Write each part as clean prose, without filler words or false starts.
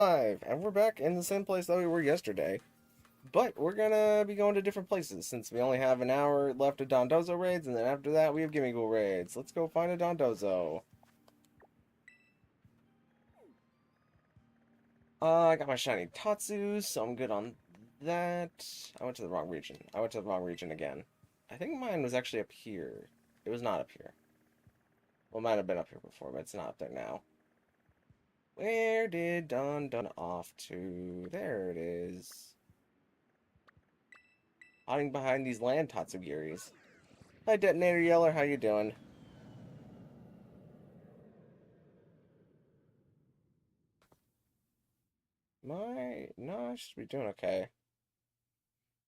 Live, and we're back in the same place that we were yesterday. But we're gonna be going to different places since we only have an hour left of Dondozo raids, and then after that we have Gimmighoul raids. Let's go find a Dondozo. I got my shiny Tatsu, so I'm good on that. I went to the wrong region. I went to the wrong region again. I think mine was actually up here. It was not up here. Well, it might have been up here before, but it's not up there now. Where did Don off to? There it is. Hiding behind these land Tatsugiris. Hi, Detonator Yeller, how you doing? No, I should be doing okay.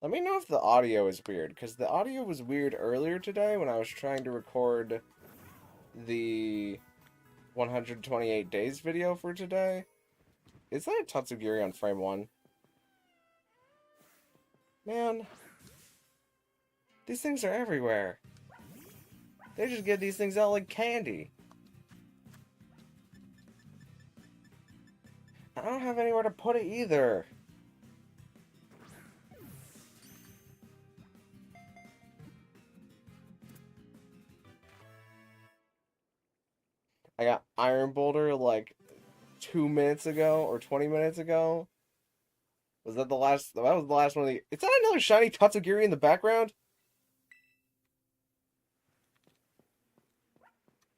Let me know if the audio is weird, because the audio was weird earlier today when I was trying to record the 128 days video for today. Is that a Tatsugiri on frame 1? Man, these things are everywhere. They just get these things out like candy. I don't have anywhere to put it either. I got Iron Boulder like 2 minutes ago or 20 minutes ago. Was that the last? That was the last one of the. Is that another shiny Tatsugiri in the background?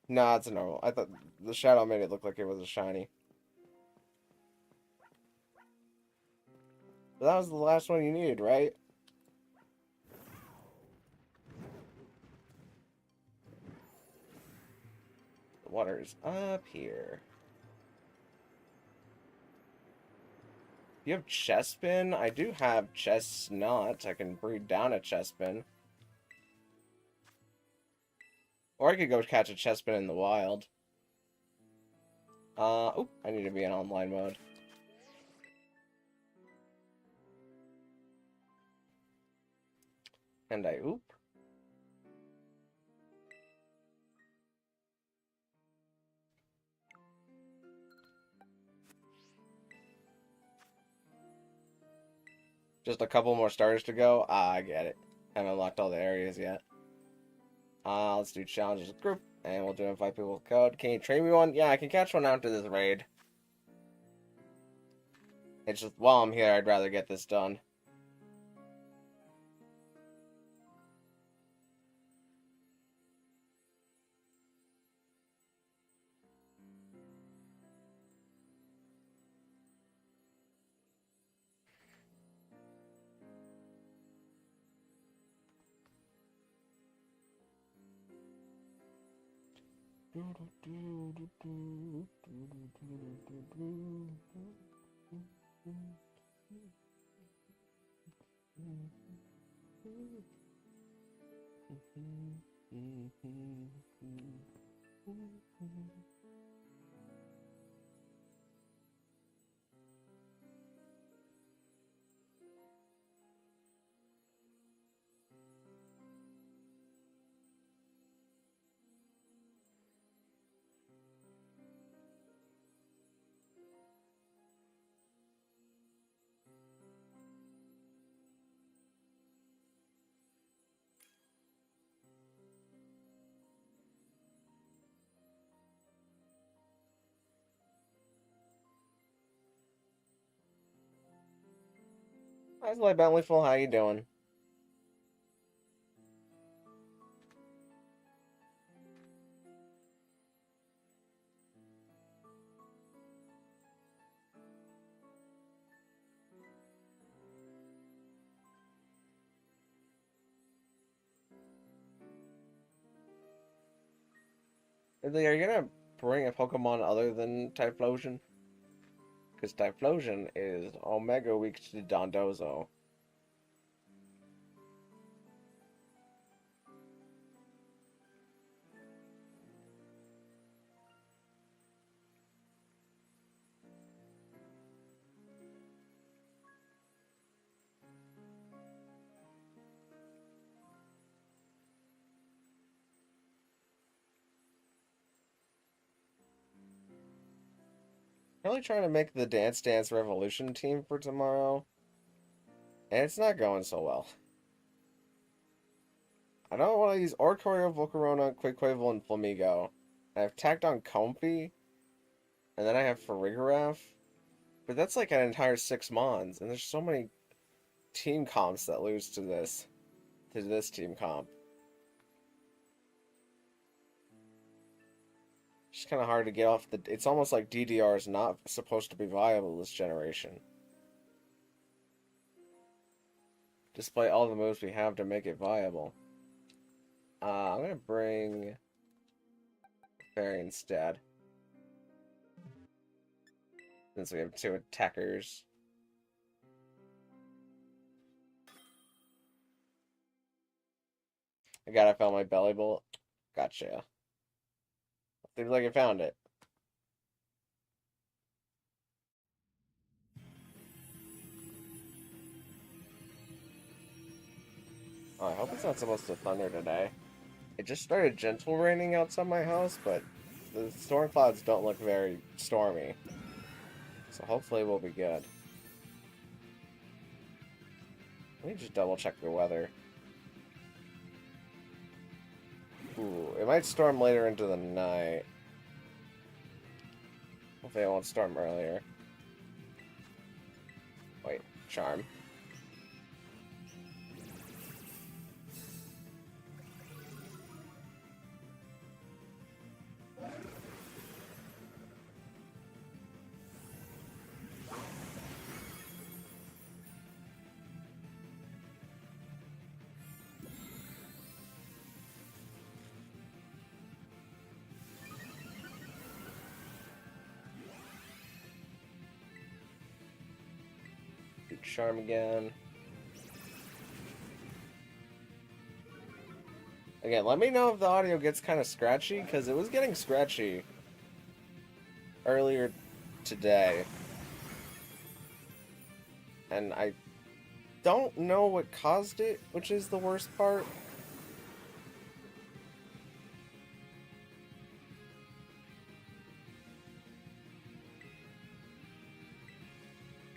Nah, it's a normal. I thought the shadow made it look like it was a shiny. But that was the last one you needed, right? The water's up here. You have Chespin? I do have Chestnut. I can breed down a Chespin. Or I could go catch a Chespin in the wild. Oh, I need to be in online mode. And I oop. Just a couple more stars to go. Ah, I get it. Haven't unlocked all the areas yet. Let's do challenges with group, and we'll do invite people with code. Can you train me one? Yeah, I can catch one after this raid. It's just, while I'm here, I'd rather get this done. Hi, Sly Bountiful, how you doing? Ridley, are you gonna bring a Pokemon other than Typhlosion? Because Typhlosion is Omega weak to Dondozo. Really trying to make the Dance Dance Revolution team for tomorrow, and it's not going so well. I don't want to use Oricorio, Volcarona, Quaquaval, and Flamigo. I've tacked on Comfey, and then I have Farigiraf, but that's like an entire 6 Mons, and there's so many team comps that lose to this team comp. It's just kind of hard to get off the... It's almost like DDR is not supposed to be viable this generation. Despite all the moves we have to make it viable. I'm going to bring Fairy instead. Since we have 2 attackers. I found my belly bolt. Gotcha. Seems like I found it. Oh, I hope it's not supposed to thunder today. It just started gentle raining outside my house, but the storm clouds don't look very stormy. So hopefully we'll be good. Let me just double check the weather. Ooh, it might storm later into the night. Hopefully it won't storm earlier. Wait, charm. Charm again. Again, let me know if the audio gets kind of scratchy, because it was getting scratchy earlier today. And I don't know what caused it, which is the worst part.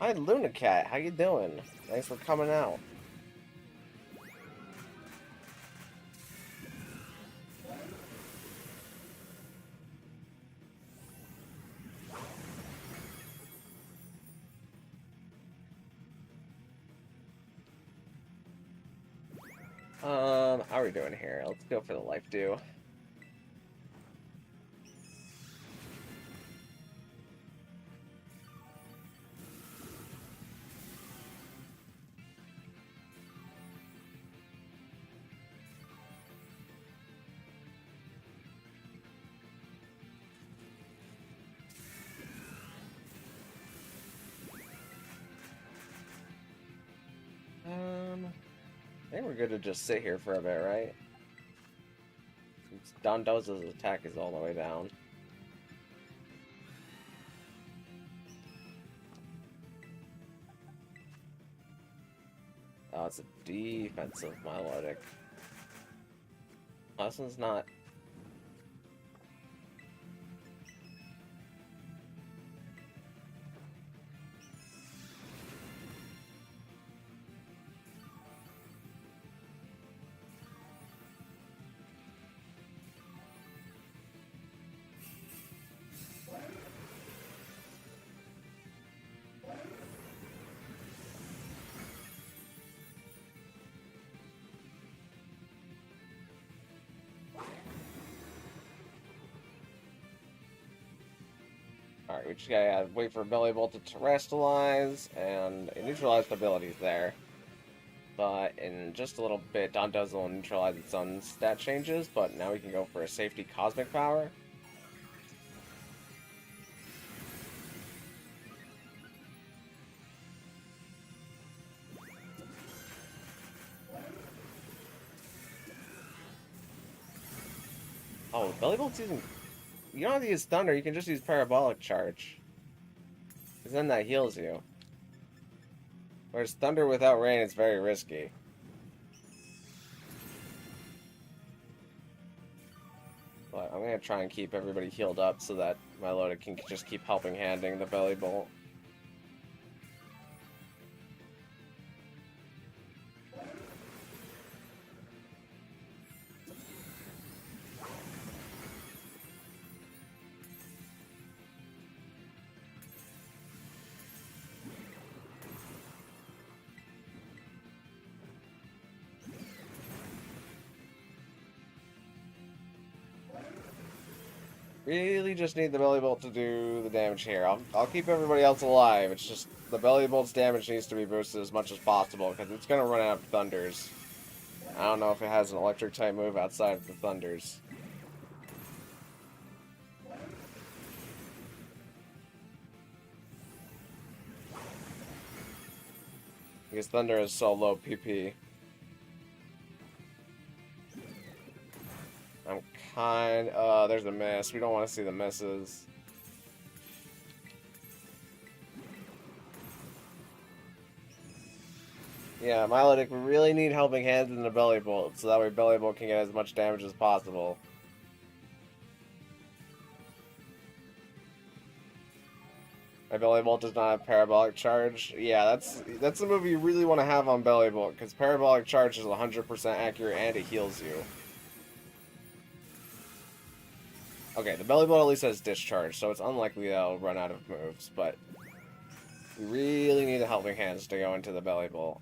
Hi, Lunacat. How you doing? Thanks for coming out. How are we doing here? Let's go for the life dew. I think we're good to just sit here for a bit, right? Since Dondozo's attack is all the way down. Oh, it's a defensive Milotic. Oh, this one's not... Alright, we just gotta wait for Belly Bolt to terrestrialize, and it neutralized abilities there. But in just a little bit, Dondozo will neutralize its own stat changes, but now we can go for a safety Cosmic Power. Oh, Belly Bolt's using... You don't have to use Thunder, you can just use Parabolic Charge. Because then that heals you. Whereas Thunder without Rain is very risky. But I'm going to try and keep everybody healed up so that My Loda can just keep helping handing the Belly Bolt. Really just need the Belly Bolt to do the damage here. I'll keep everybody else alive. It's just the Belly Bolt's damage needs to be boosted as much as possible because it's going to run out of Thunders. I don't know if it has an electric type move outside of the Thunders. Because Thunder is so low PP. There's a miss. We don't want to see the misses. Yeah, Milotic, we really need helping hands in the Belly Bolt, so that way Belly Bolt can get as much damage as possible. My Belly Bolt does not have Parabolic Charge. Yeah, that's the move you really want to have on Belly Bolt, because Parabolic Charge is 100% accurate and it heals you. Okay, the Belly Bolt at least has Discharge, so it's unlikely that it'll run out of moves, but we really need the Helping Hands to go into the Belly Bolt.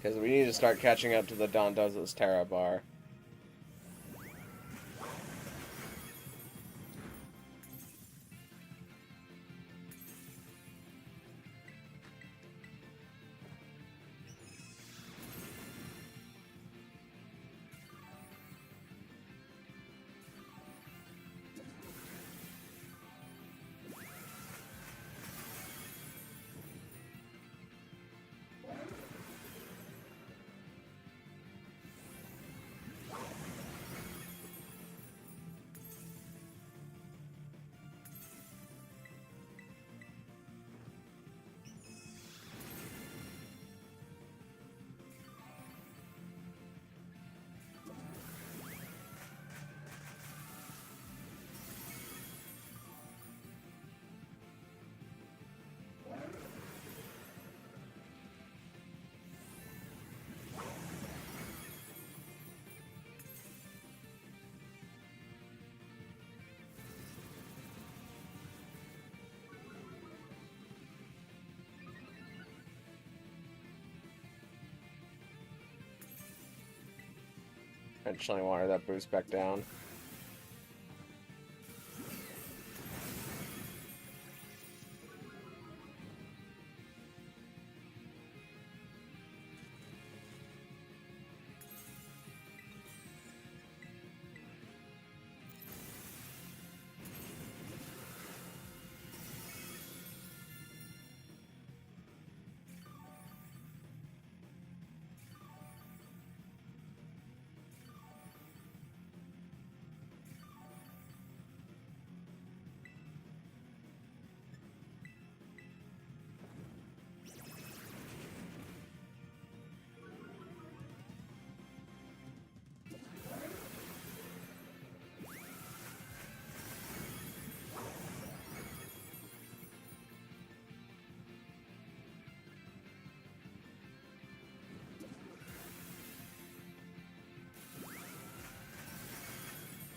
Because we need to start catching up to the Dondozo's Tera bar. Eventually wanted that boost back down.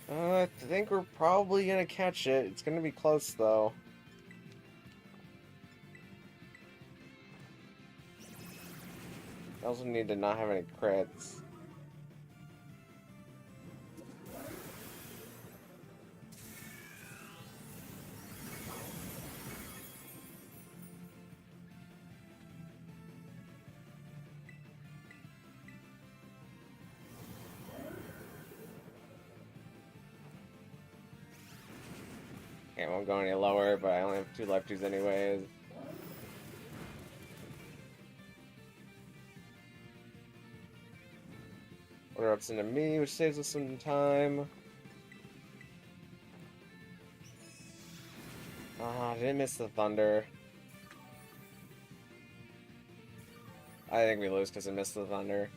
I think we're probably gonna catch it. It's gonna be close, though. I also need to not have any crits. Okay, I won't go any lower, but I only have 2 lefties anyways. Order ups into me, which saves us some time. Ah, I didn't miss the Thunder. I think we lose because I missed the thunder.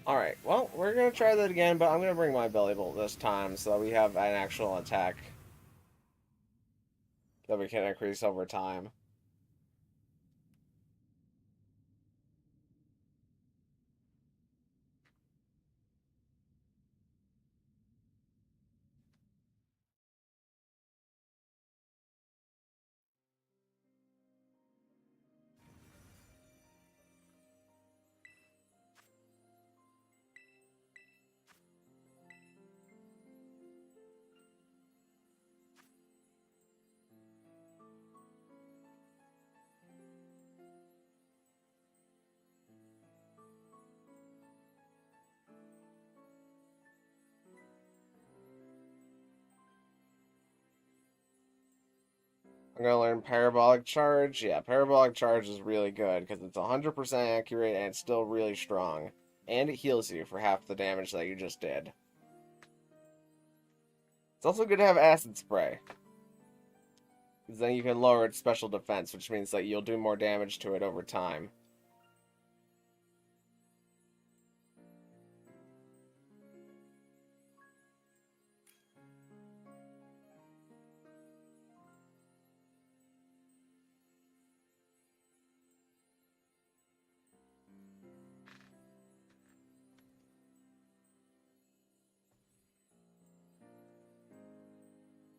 Alright, well, we're gonna try that again, but I'm gonna bring my Belly Bolt this time so that we have an actual attack that we can increase over time. I'm gonna learn Parabolic Charge. Yeah, Parabolic Charge is really good because it's 100% accurate and it's still really strong. And it heals you for half the damage that you just did. It's also good to have Acid Spray, because then you can lower its special defense, which means that you'll do more damage to it over time.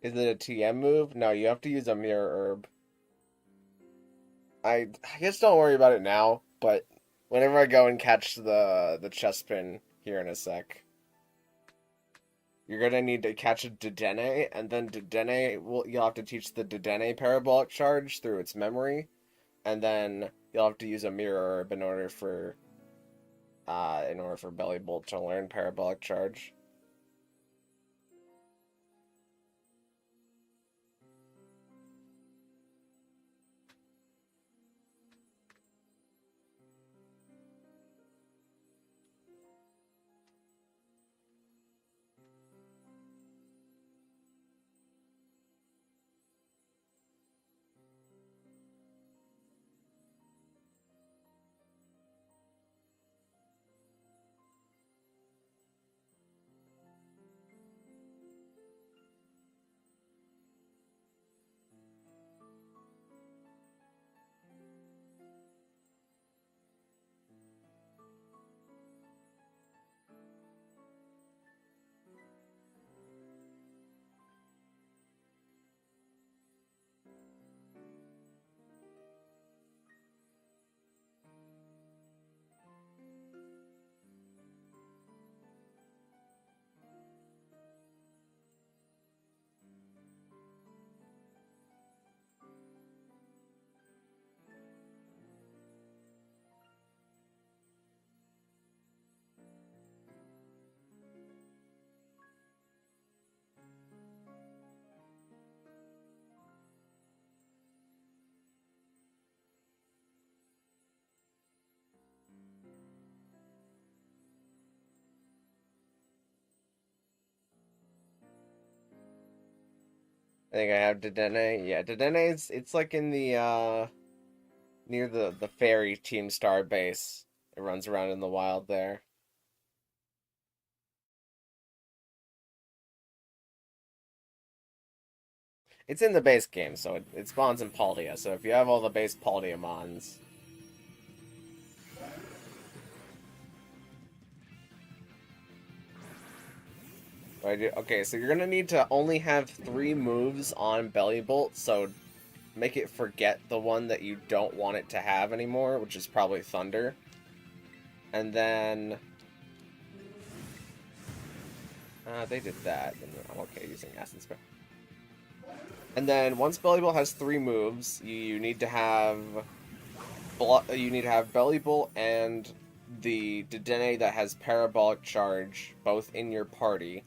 Is it a TM move? No, you have to use a Mirror Herb. I guess don't worry about it now, but whenever I go and catch the Chespin here in a sec, you're gonna need to catch a Dedenne, and then you'll have to teach the Dedenne Parabolic Charge through its memory, and then you'll have to use a Mirror Herb in order for Belly Bolt to learn Parabolic Charge. I think I have Dedenne. Yeah, Dedenne is it's like in the near the fairy Team Star base. It runs around in the wild there. It's in the base game, so it spawns in Paldea. So if you have all the base Paldeamons, Okay, so you're gonna need to only have 3 moves on Belly Bolt, so make it forget the one that you don't want it to have anymore, which is probably Thunder. And then... they did that, and I'm okay using Acid Spray. And then once Belly Bolt has 3 moves, you need to have Belly Bolt and the Dedenne that has Parabolic Charge both in your party,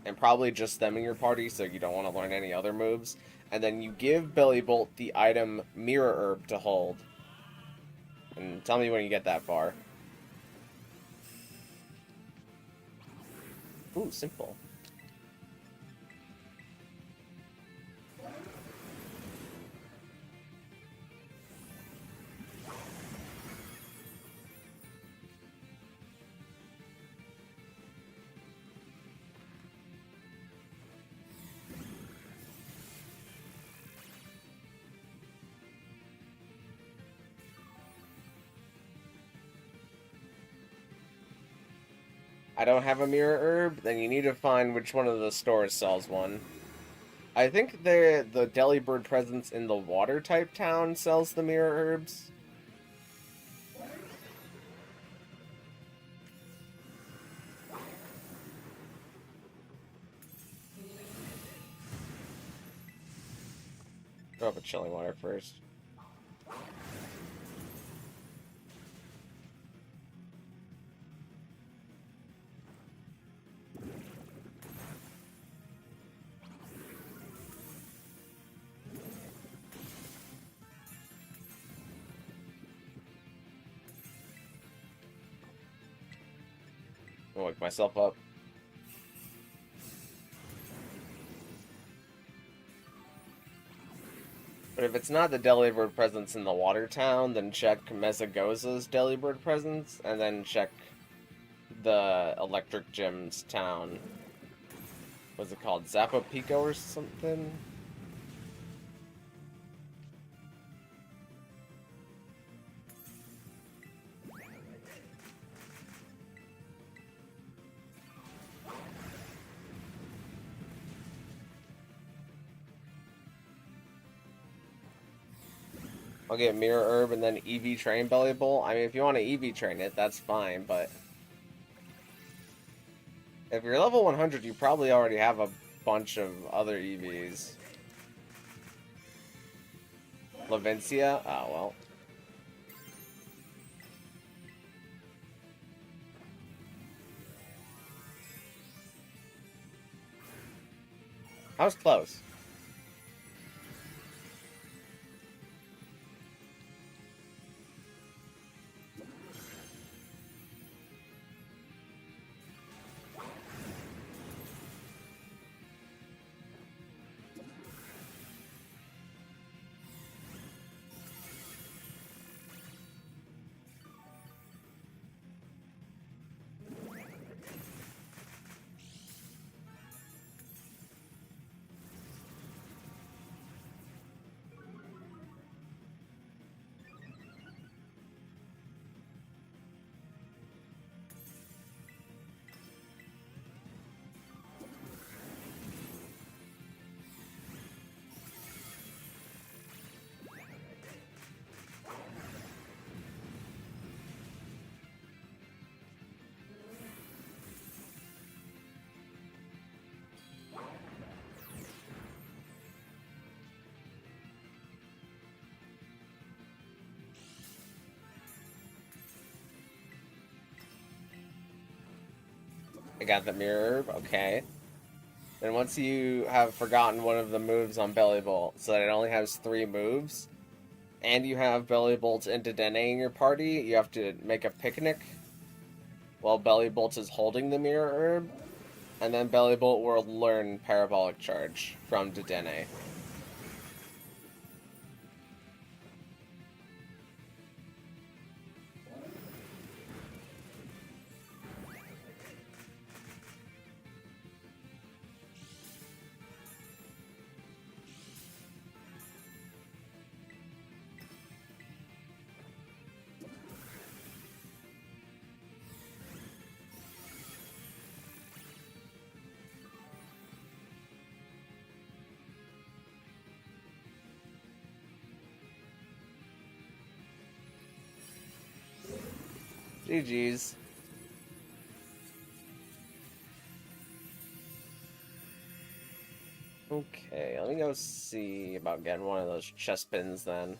and probably just them in your party, so you don't want to learn any other moves. And then you give Belly Bolt the item Mirror Herb to hold. And tell me when you get that bar. Ooh, simple. I don't have a Mirror Herb, then you need to find which one of the stores sells one. I think the Delibird presence in the water type town sells the Mirror Herbs. Throw up a chilling water first. I'll wake myself up. But if it's not the Delibird presence in the water town, then check Mesagoza's Delibird presence, and then check the Electric Gym's town. What's it called? Zapopico or something? I'll get Mirror Herb and then EV Train Belly Bolt. I mean, if you want to EV Train it, that's fine, but... if you're level 100, you probably already have a bunch of other EVs. Lavencia? Oh, well. I was close. I got the Mirror Herb, okay. Then once you have forgotten one of the moves on Belly Bolt, so that it only has 3 moves, and you have Belly Bolt and Dedenne in your party, you have to make a picnic while Belly Bolt is holding the Mirror Herb, and then Belly Bolt will learn Parabolic Charge from Dedenne. GG's. Okay, let me go see about getting one of those chest pins then.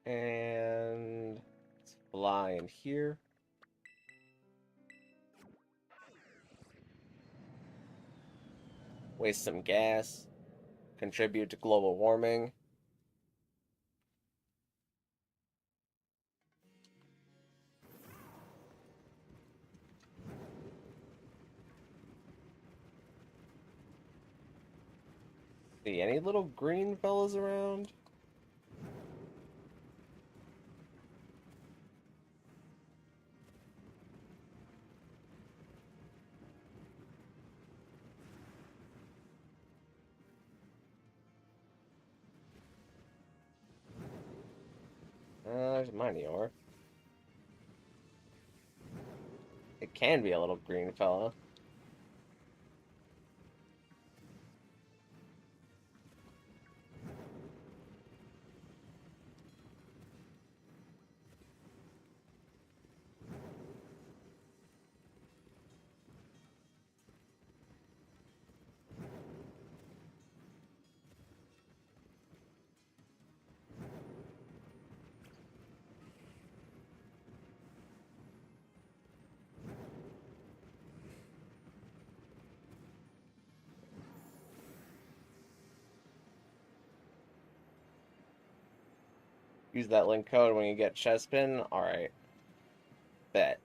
And let's fly in here. Waste some gas. Contribute to global warming. See any little green fellas around? There's a mighty ore. It can be a little green fella. Use that link code when you get Chespin. Alright. Bet.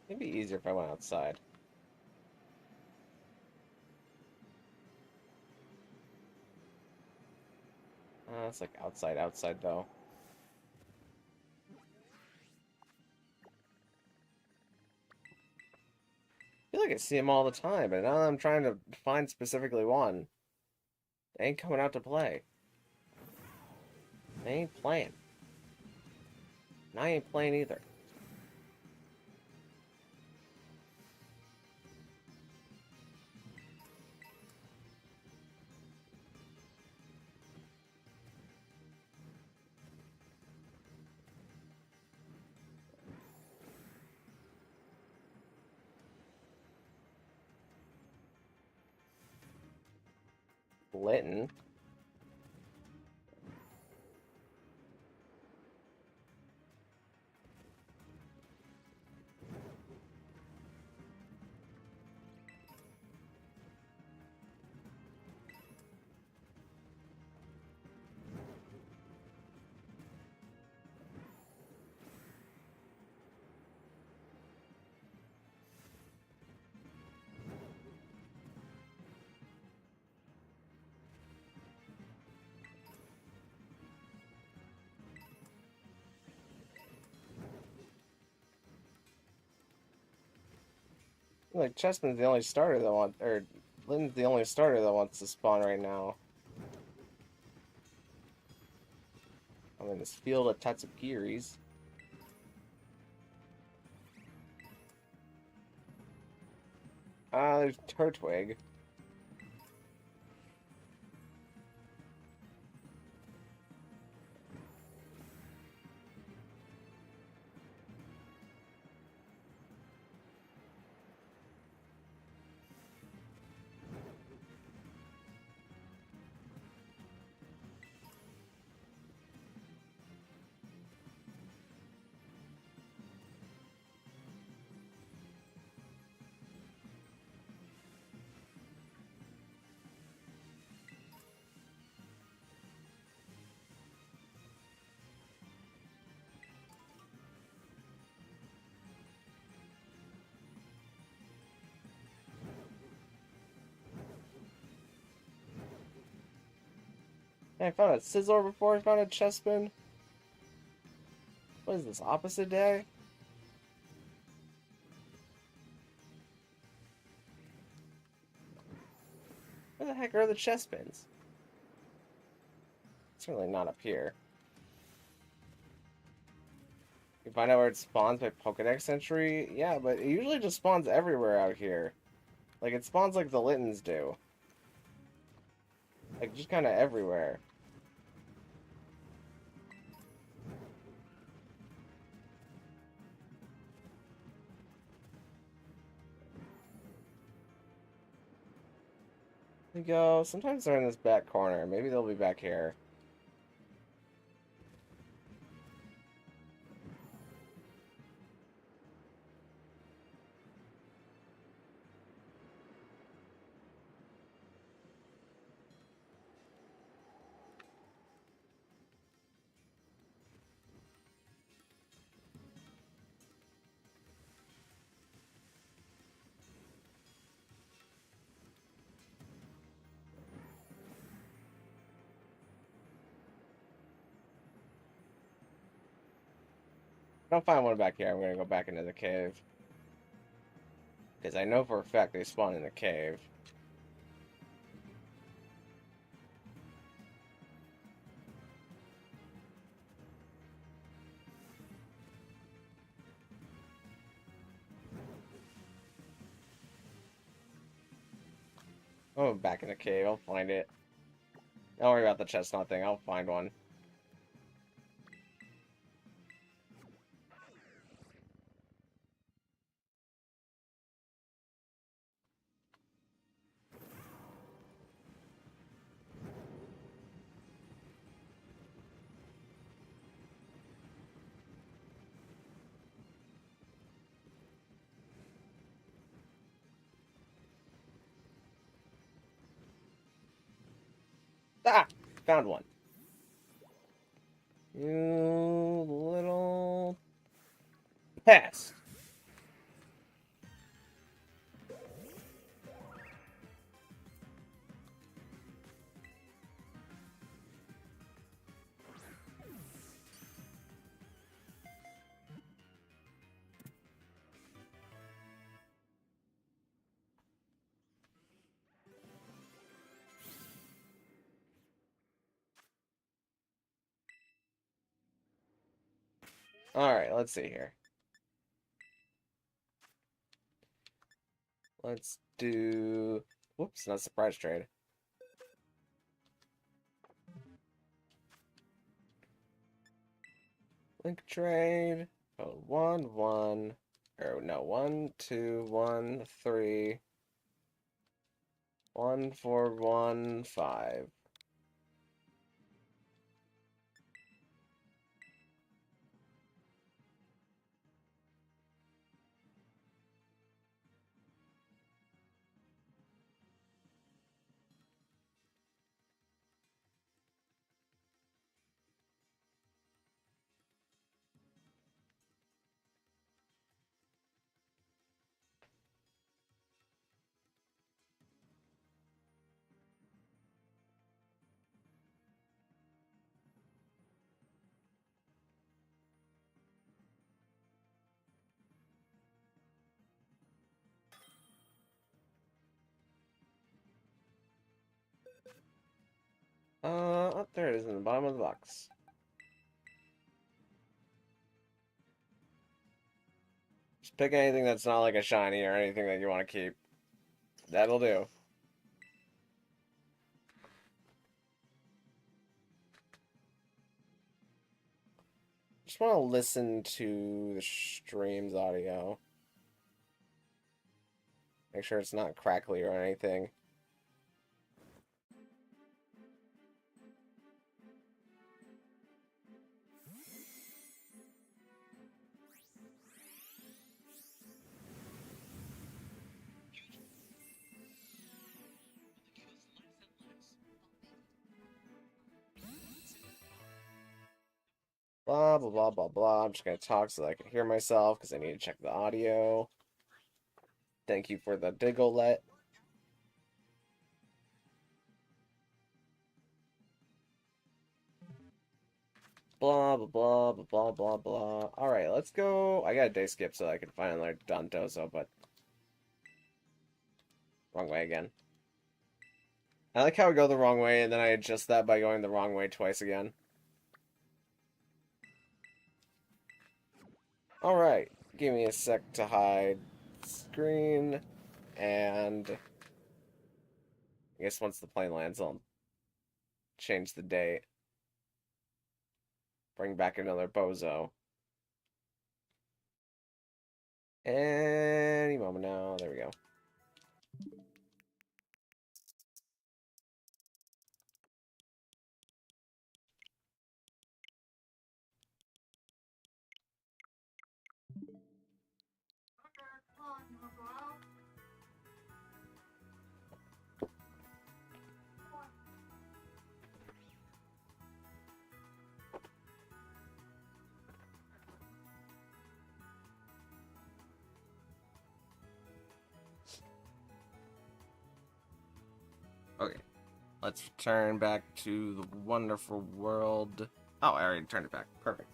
It'd be easier if I went outside. It's like outside though. I feel like I see them all the time, but now I'm trying to find specifically one. They ain't coming out to play. They ain't playing. And I ain't playing either. Litton. Like, Chespin's the only starter that wants, or Lynn's the only starter that wants to spawn right now. I'm in this field of Tatsukiris. There's Turtwig. I found a Sizzler before I found a Chespin. What is this, opposite day? the heck are the chest bins? Certainly not up here. You find out where it spawns by Pokédex entry? Yeah, but it usually just spawns everywhere out here. Like, it spawns like the Littens do. Like, just kind of everywhere. There you go. Sometimes they're in this back corner. Maybe they'll be back here. If I don't find one back here, I'm gonna go back into the cave. Because I know for a fact they spawn in the cave. Oh, back in the cave. I'll find it. Don't worry about the chestnut thing. I'll find one. Ah! Found one. You little pest. Alright, let's see here. Let's do... Whoops, not surprise trade. Link trade. Oh, 1, 1. Or no, 1, 2, 1, 3. 1, 4, 1, 5. Oh, there it is in the bottom of the box. Just pick anything that's not like a shiny or anything that you want to keep. That'll do. Just want to listen to the stream's audio. Make sure it's not crackly or anything. Blah, blah, blah, blah, blah. I'm just going to talk so that I can hear myself because I need to check the audio. Thank you for the Diglett. Blah, blah, blah, blah, blah, blah, blah. Alright, let's go. I got a day skip so I can finally learn Dondozo, but... Wrong way again. I like how I go the wrong way and then I adjust that by going the wrong way twice again. Alright, give me a sec to hide screen, and I guess once the plane lands, I'll change the date. Bring back another bozo. Any moment now. There we go. Okay, let's turn back to the wonderful world. Oh, I already turned it back. Perfect.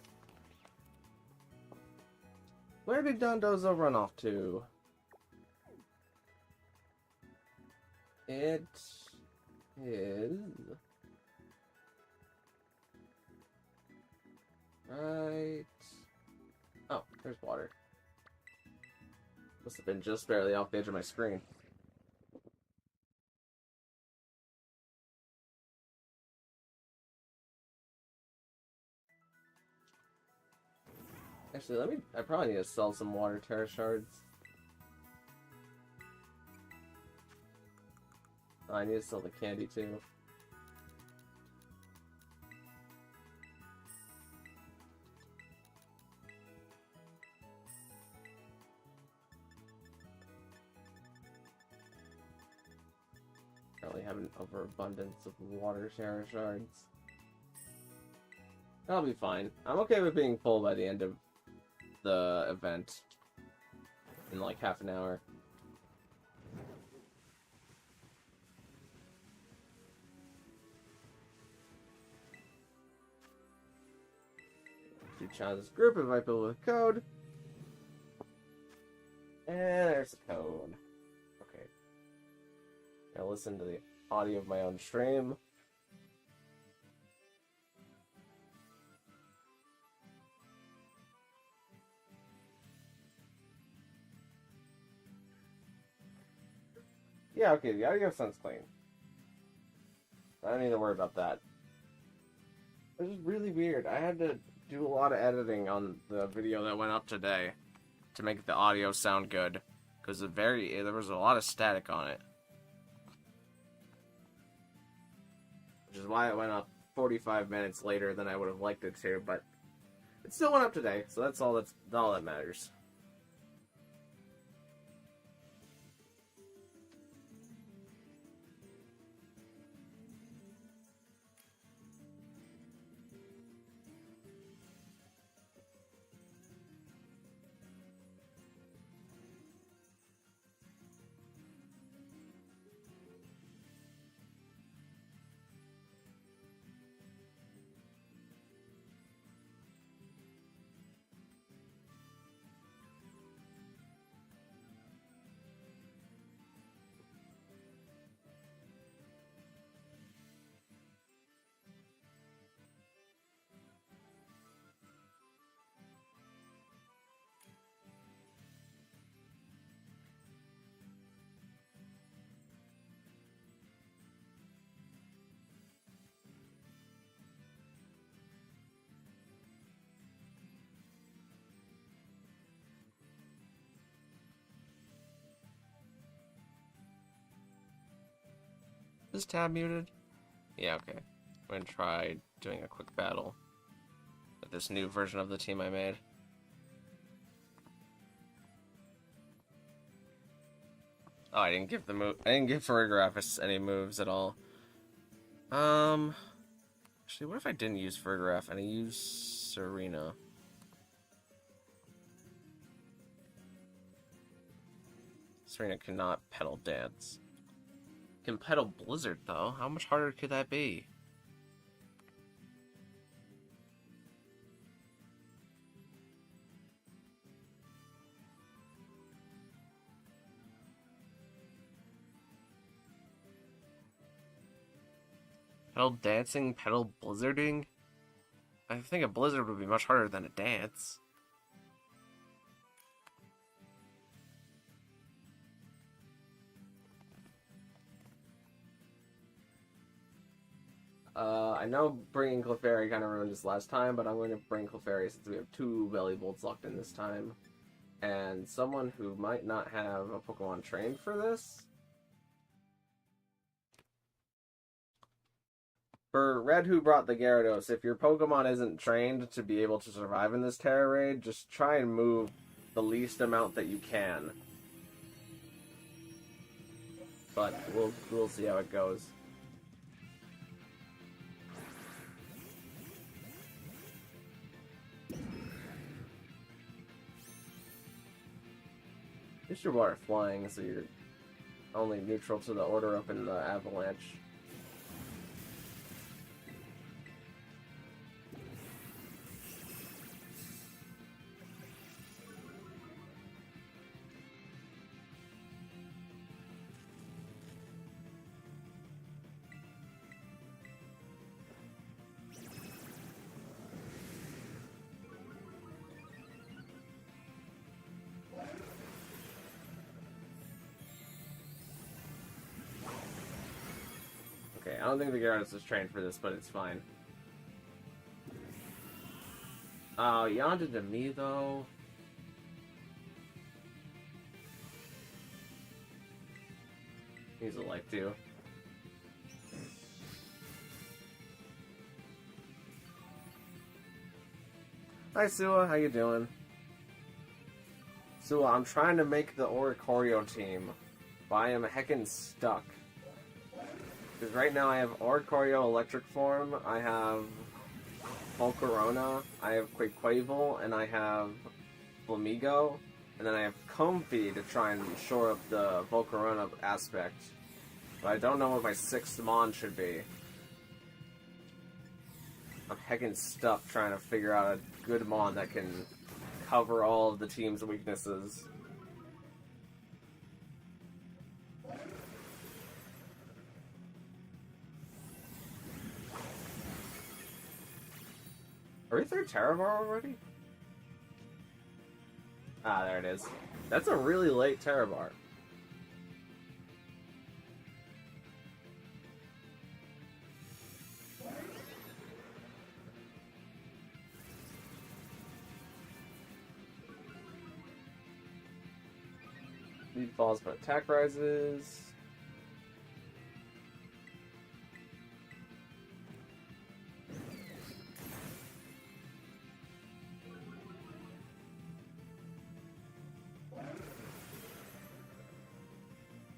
Where did Dondozo run off to? It is right. Oh, there's water. Must have been just barely off the edge of my screen. Actually, I probably need to sell some water Tera shards. Oh, I need to sell the candy too. Probably have an overabundance of water Tera shards. That'll be fine. I'm okay with being full by the end of the event. In like half an hour. To Child's group, invite people with code. And there's the code. Okay. Now listen to the audio of my own stream. Yeah, okay, the audio sounds clean. I don't need to worry about that. It was really weird. I had to do a lot of editing on the video that went up today to make the audio sound good, because there was a lot of static on it. Which is why it went up 45 minutes later than I would have liked it to, but it still went up today, so that's all that matters. Is tab muted? Yeah, okay. I'm gonna try doing a quick battle with this new version of the team I made. Oh, I didn't give Farigaraphis any moves at all. Actually, what if I didn't use Farigarath and I used Serena? Serena cannot pedal dance. Can pedal Blizzard though. How much harder could that be? Petal dancing, petal blizzarding? I think a blizzard would be much harder than a dance. I know bringing Clefairy kind of ruined this last time, but I'm going to bring Clefairy since we have 2 Belly Bolts locked in this time. And someone who might not have a Pokemon trained for this. For Red, who brought the Gyarados, if your Pokemon isn't trained to be able to survive in this Tera raid, just try and move the least amount that you can. But we'll see how it goes. At least your water flying, so you're only neutral to the order up in the avalanche. Okay, I don't think the Gyarados is trained for this, but it's fine. Oh, Yonda to me, though. He's a like to. Hi, Sua. How you doing? Sua, I'm trying to make the Oricorio team, but I am heckin' stuck. Because right now I have Oricorio Electric Form, I have Volcarona, I have Quaquaval, and I have Flamigo, and then I have Comfey to try and shore up the Volcarona aspect. But I don't know what my 6th Mon should be. I'm heckin' stuck trying to figure out a good Mon that can cover all of the team's weaknesses. Are we through Terabar already? Ah, there it is. That's a really late Terabar. Lead falls, but attack rises.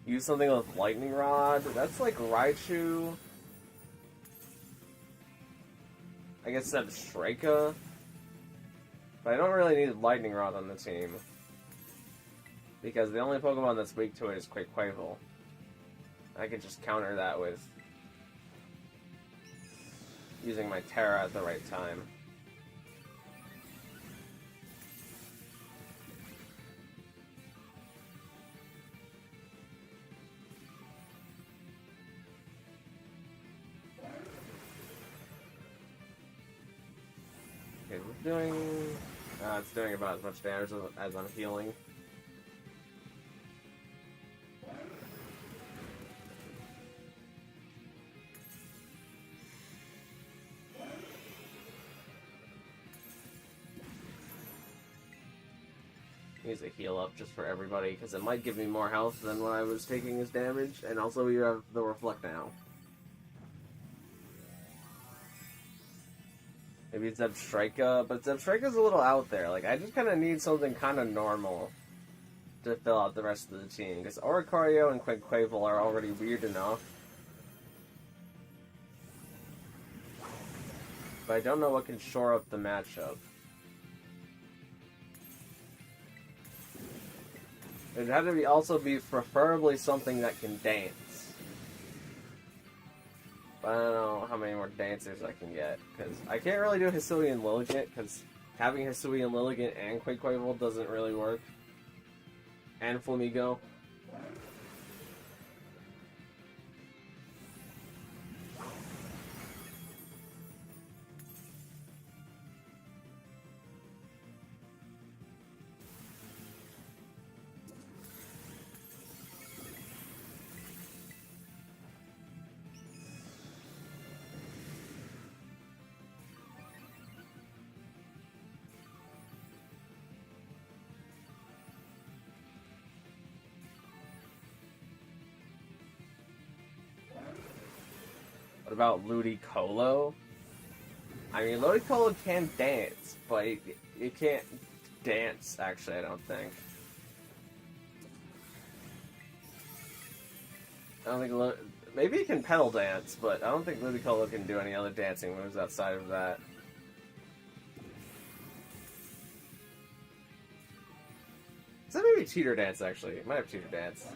Use something with Lightning Rod. That's like Raichu. I guess that's Shrika. But I don't really need Lightning Rod on the team. Because the only Pokemon that's weak to it is Quaquaval. I can just counter that with using my Tera at the right time. Okay, we're doing... it's doing about as much damage as I'm healing. Needs a heal up just for everybody, because it might give me more health than what I was taking as damage, and also you have the Reflect now. Maybe it's Zebstrika, but Zebstrika's a little out there. Like, I just kind of need something kind of normal to fill out the rest of the team, because Oricorio and Quaquaval are already weird enough. But I don't know what can shore up the matchup. It'd have to also be preferably something that can dance. But I don't know how many more dancers I can get, because I can't really do Hisuian Lilligant, because having Hisuian Lilligant and Quaquaval doesn't really work. And Flamigo. What about Ludicolo? I mean, Ludicolo can dance, but it can't dance, actually, I don't think. I don't think maybe it can pedal dance, but I don't think Ludicolo can do any other dancing moves outside of that. Is that maybe Cheater Dance, actually? It might have Cheater Dance.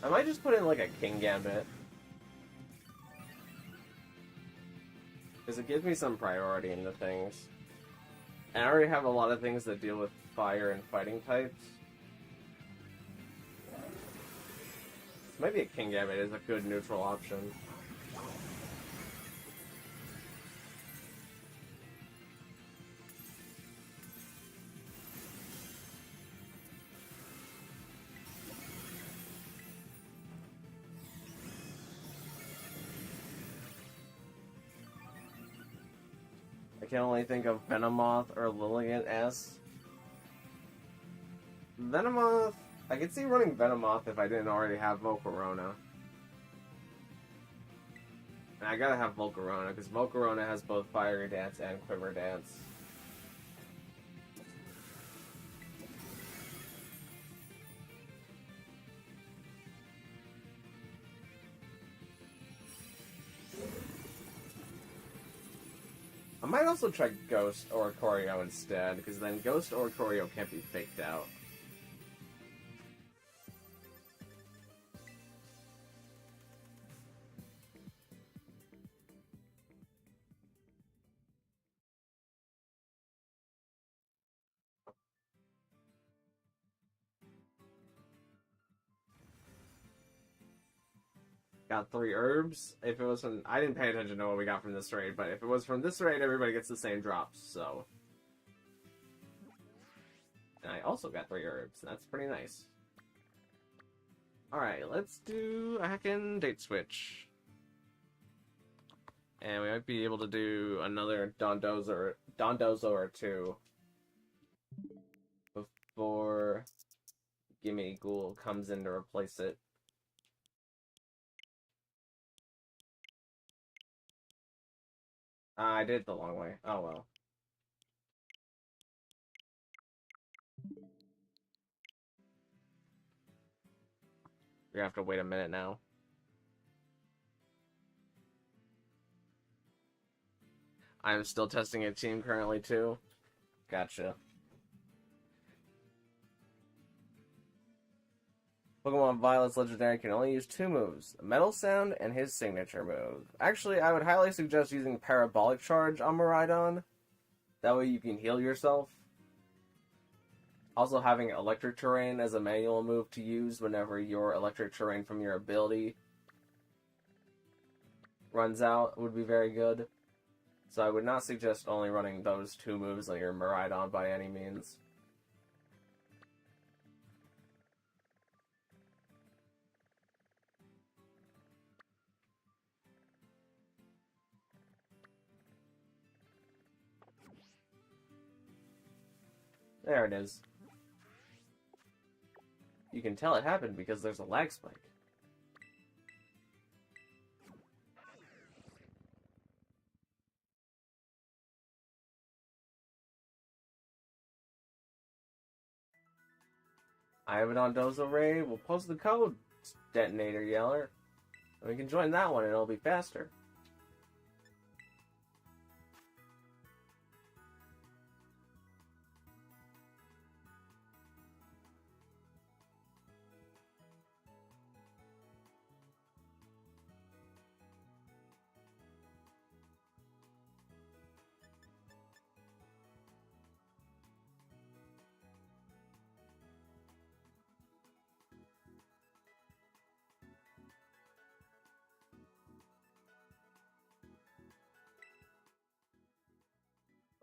I might just put in like a King Gambit. Because it gives me some priority into things. And I already have a lot of things that deal with fire and fighting types. So maybe a King Gambit is a good neutral option. I can only think of Venomoth or Lilligant S. Venomoth... I could see running Venomoth if I didn't already have Volcarona. And I gotta have Volcarona, because Volcarona has both Fiery Dance and Quiver Dance. I might also try Ghost or Choreo instead, because then Ghost or Choreo can't be faked out. Got 3 herbs. If it was from... I didn't pay attention to what we got from this raid, but if it was from this raid, everybody gets the same drops, so... And I also got 3 herbs. That's pretty nice. Alright, let's do a heckin' date switch. And we might be able to do another Dondozo or 2 before Gimmighoul comes in to replace it. I did it the long way. Oh well. We have to wait a minute now. I'm still testing a team currently too. Gotcha. Pokemon Violet's Legendary can only use 2 moves, Metal Sound and his signature move. Actually, I would highly suggest using Parabolic Charge on Miraidon. That way you can heal yourself. Also having Electric Terrain as a manual move to use whenever your Electric Terrain from your ability runs out would be very good. So I would not suggest only running those 2 moves on your Miraidon by any means. There it is. You can tell it happened because there's a lag spike. I have it on Dondozo Raid. We'll post the code, Detonator Yeller. And we can join that one and it'll be faster.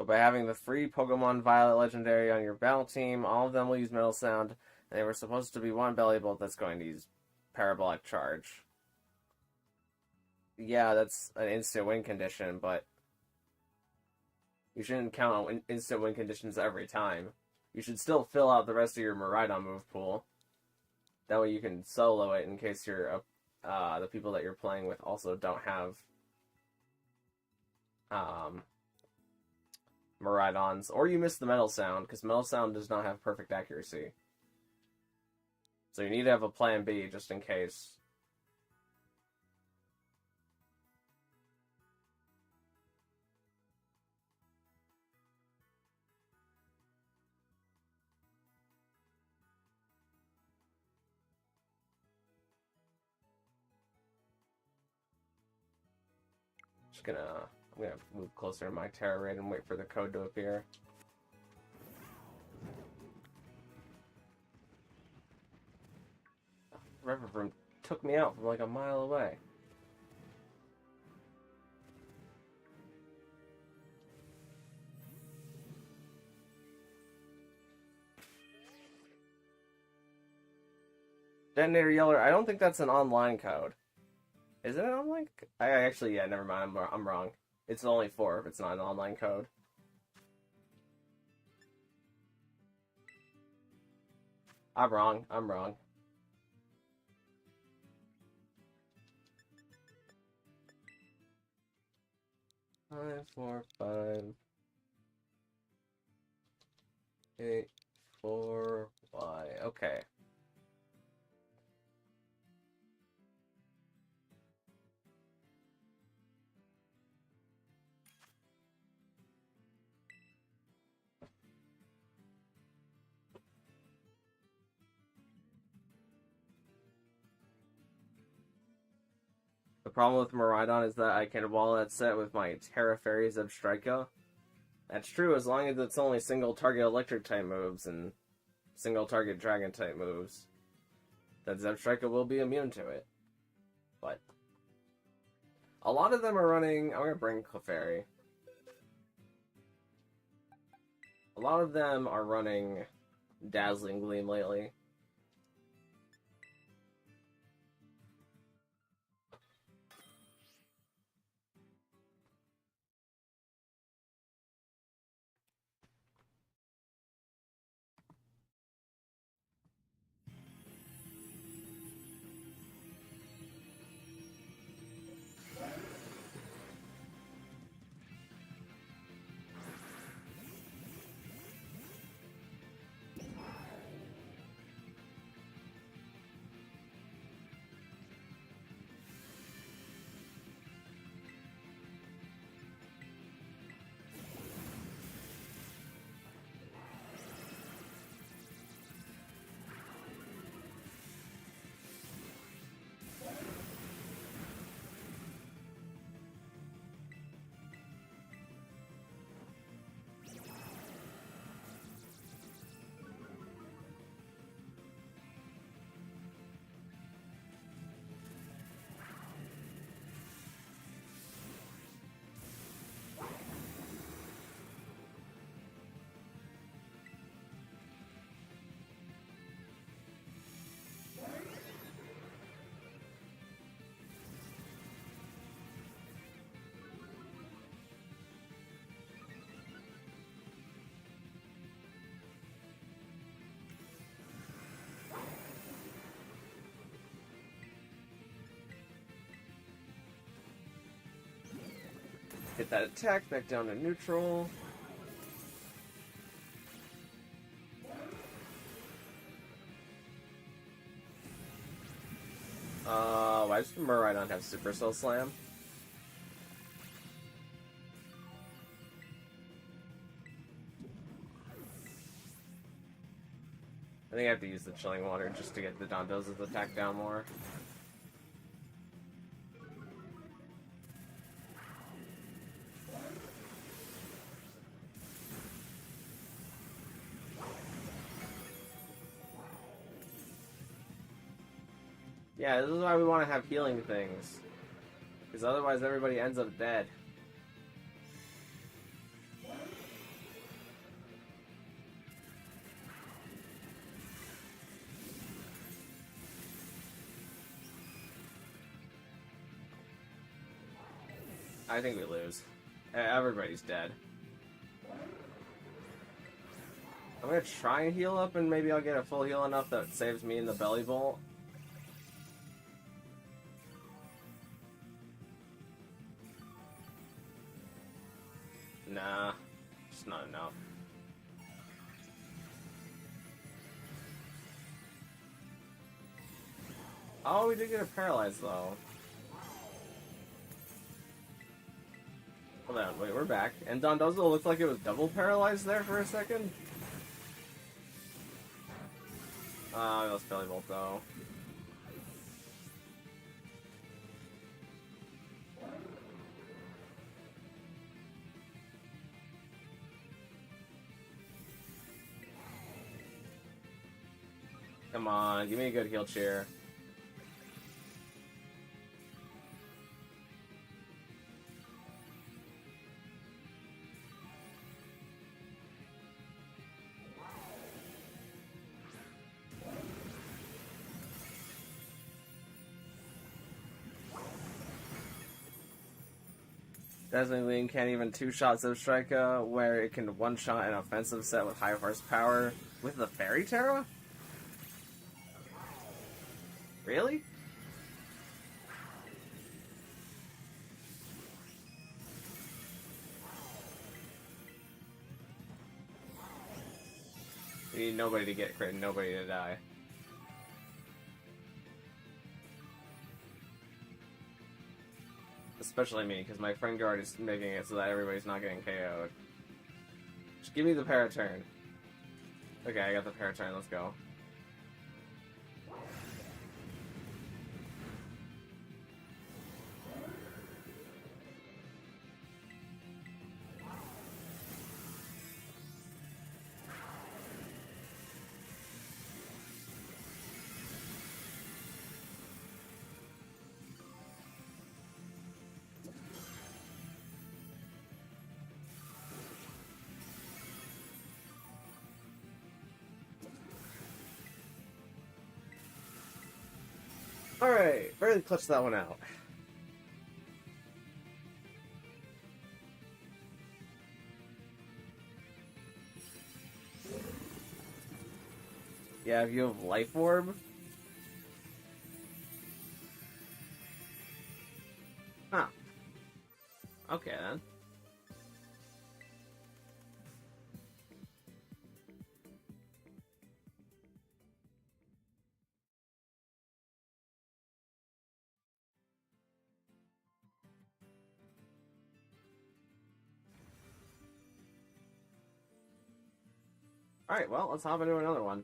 But by having the free Pokemon Violet Legendary on your battle team, all of them will use Metal Sound, and they were supposed to be one Belly Bolt that's going to use Parabolic Charge. Yeah, that's an instant win condition, but you shouldn't count on instant win conditions every time. You should still fill out the rest of your Miraidon move pool. That way you can solo it in case you're the people that you're playing with also don't have Miraidons, or you miss the Metal Sound, because Metal Sound does not have perfect accuracy. So you need to have a plan B just in case. I'm gonna move closer to my Tera raid and wait for the code to appear. River Room took me out from like a mile away. Detonator Yeller, I don't think that's an online code. Is it an online? I actually, yeah, never mind. I'm wrong. It's only 4 if it's not an online code. I'm wrong. 5, 4, 5, 8, 4, Y. Okay. The problem with Miraidon is that I can wall that set with my Terra Fairies of Strika. That's true as long as it's only single target electric type moves and single target dragon type moves. That Zebstrika will be immune to it. But a lot of them are running. I'm gonna bring Clefairy. A lot of them are running Dazzling Gleam lately. Get that attack back down to neutral. Why does Miraidon have Supercell Slam? I think I have to use the Chilling Water just to get the Dondozo's attack down more. Yeah, this is why we want to have healing things. Because otherwise everybody ends up dead. I think we lose. Everybody's dead. I'm gonna try and heal up, and maybe I'll get a full heal enough that saves me in the belly bolt. Nah, just not enough. Oh, we did get it paralyzed, though. Hold on, wait, we're back. And Dondozo looked like it was double paralyzed there for a second. Oh, that's belly bolt, though. Come on, give me a good heal cheer. Dazzling Wing can't even two-shot Zebstrika, where it can one-shot an offensive set with high horsepower with the Fairy Tera? Really? We need nobody to get crit and nobody to die. Especially me, because my friend guard is making it so that everybody's not getting KO'd. Just give me the Paraturn. Okay, I got the Paraturn, let's go. Alright, barely clutched that one out. Yeah, if you have Life Orb. Huh. Okay then. Alright, well, let's hop into another one.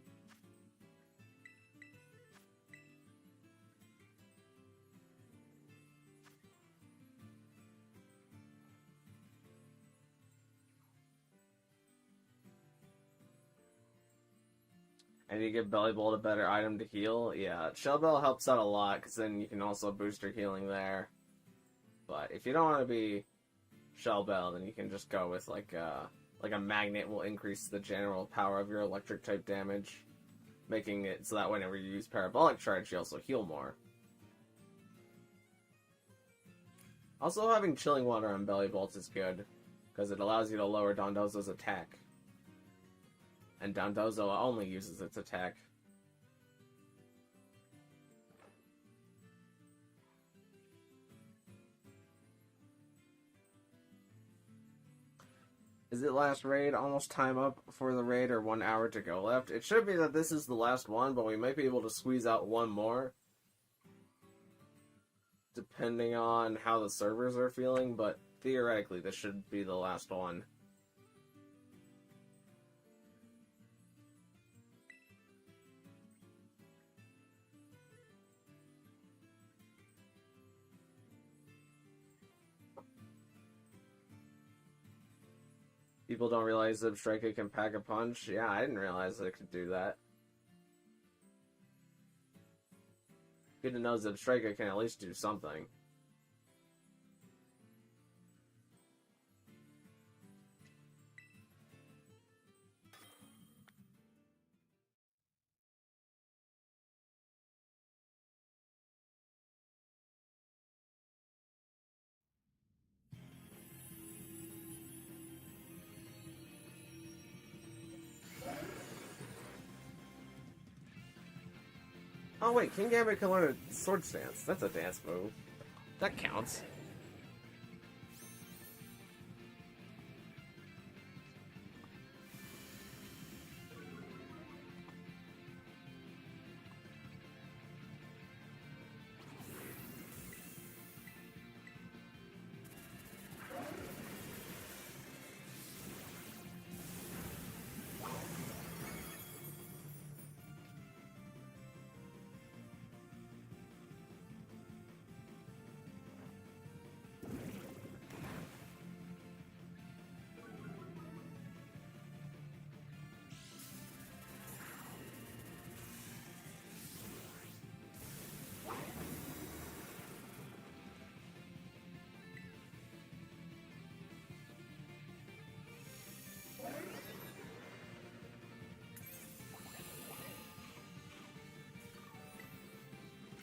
And you give Belly Bolt a better item to heal. Yeah, Shell Bell helps out a lot, because then you can also boost your healing there. But if you don't want to be Shell Bell, then you can just go with like a magnet will increase the general power of your electric type damage, making it so that whenever you use Parabolic Charge, you also heal more. Also, having Chilling Water on Belly Bolts is good, because it allows you to lower Dondozo's attack. And Dondozo only uses its attack. Is it last raid? Almost time up for the raid, or 1 hour to go left? It should be that this is the last one, but we might be able to squeeze out one more. Depending on how the servers are feeling, but theoretically this should be the last one. People don't realize Zebstrika can pack a punch. Yeah, I didn't realize that it could do that. Good to know Zebstrika can at least do something. Oh wait, King Gambit can learn a sword stance. That's a dance move. That counts.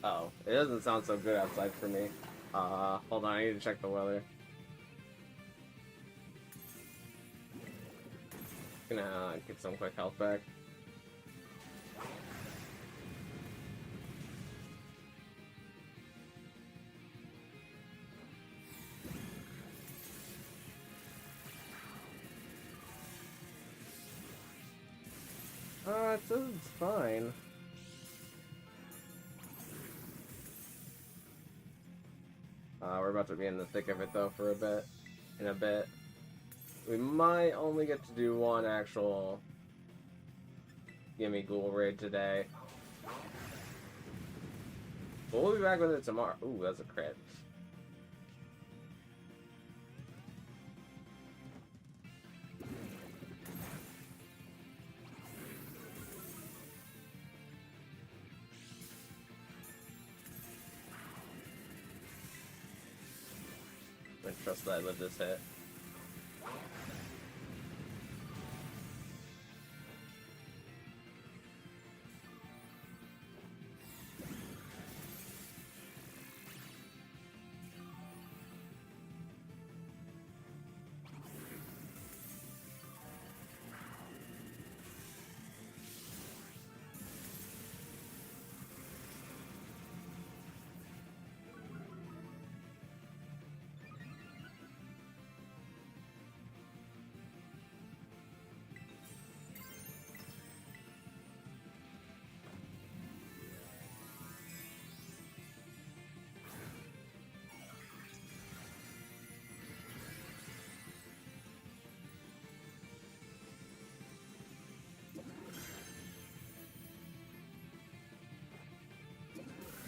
Oh, it doesn't sound so good outside for me. Hold on, I need to check the weather. Gonna get some quick health back. It says it's fine. We're about to be in the thick of it though for a bit. In a bit. We might only get to do one actual Gimmighoul raid today. But we'll be back with it tomorrow. Ooh, that's a crit. I trust that I live this hit.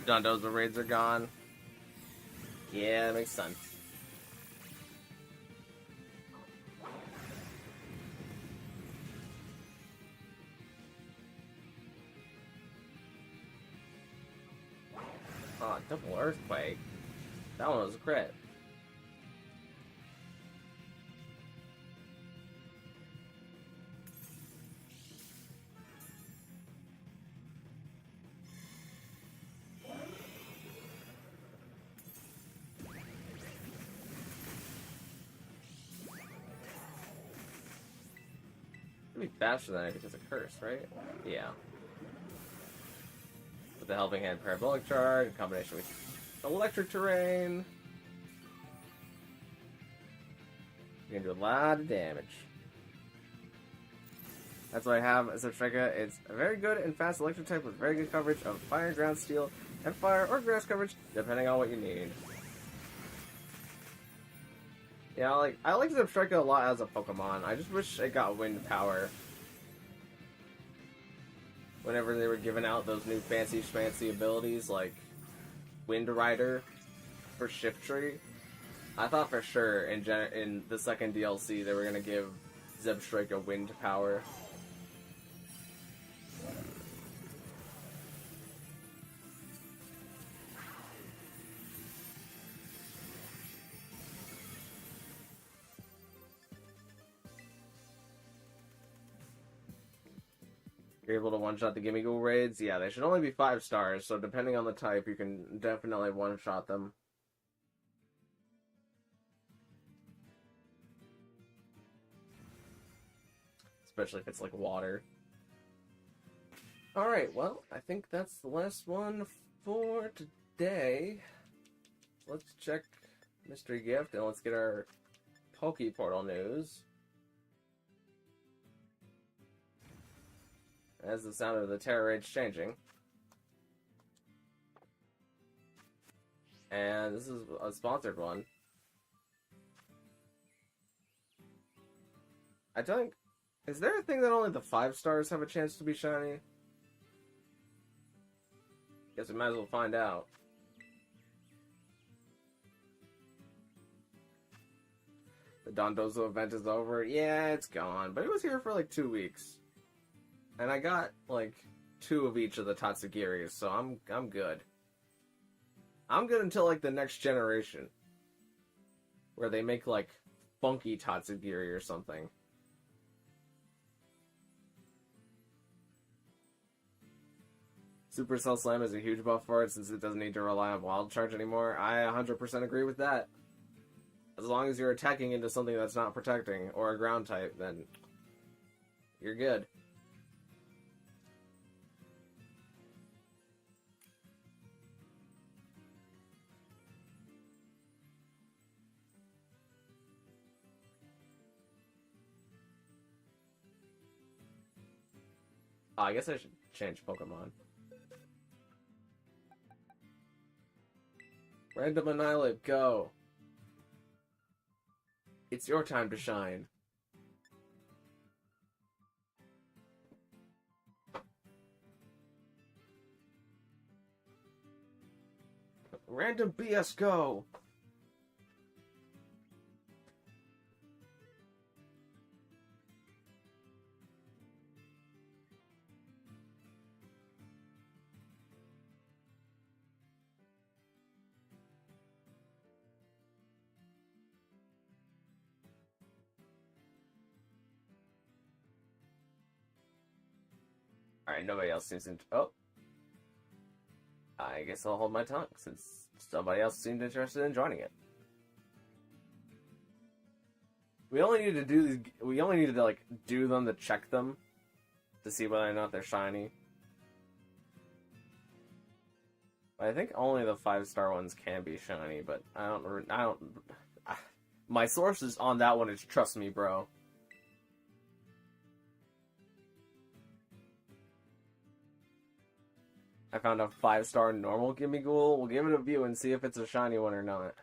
Dondozo raids are gone. Yeah, that makes sense. Oh, double earthquake. That one was a crit. Be faster than it because of curse, right? Yeah. With the helping hand parabolic charge in combination with electric terrain, you can do a lot of damage. That's what I have as a Treka. It's a very good and fast electric type with very good coverage of fire, ground, steel, and fire or grass coverage, depending on what you need. Yeah, I like Zebstrika a lot as a Pokemon. I just wish it got wind power. Whenever they were giving out those new fancy schmancy abilities like Wind Rider for Shiftry, I thought for sure in the second DLC they were gonna give Zebstrika wind power. You're able to one-shot the Gimmighoul raids? Yeah, they should only be 5 stars, so depending on the type, you can definitely one-shot them. Especially if it's like water. Alright, well, I think that's the last one for today. Let's check Mystery Gift and let's get our Poke Portal news. As the sound of the Tera Rage changing. And this is a sponsored one. I think... Is there a thing that only the 5 stars have a chance to be shiny? Guess we might as well find out. The Dondozo event is over. Yeah, it's gone. But it was here for like 2 weeks. And I got like 2 of each of the Tatsugiris, so I'm good. I'm good until like the next generation. Where they make like funky Tatsugiri or something. Supercell Slam is a huge buff for it since it doesn't need to rely on Wild Charge anymore. I 100% agree with that. As long as you're attacking into something that's not protecting, or a ground type, then you're good. Oh, I guess I should change Pokemon. Random Annihilate, go! It's your time to shine. Random BS, go! Alright, nobody else seems to... Oh. I guess I'll hold my tongue, since somebody else seemed interested in joining it. We only need to do these... We only need to, like, do them to check them. To see whether or not they're shiny. But I think only the 5-star ones can be shiny, but I don't... My sources on that one is trust me, bro. I found a 5-star normal Gimmighoul. We'll give it a view and see if it's a shiny one or not.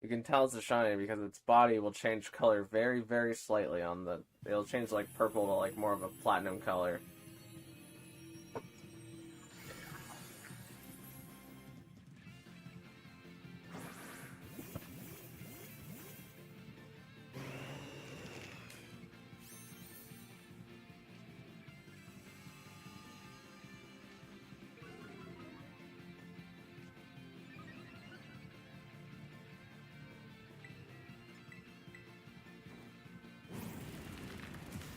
You can tell it's a shiny because its body will change color very, very slightly on the... It'll change like purple to like more of a platinum color.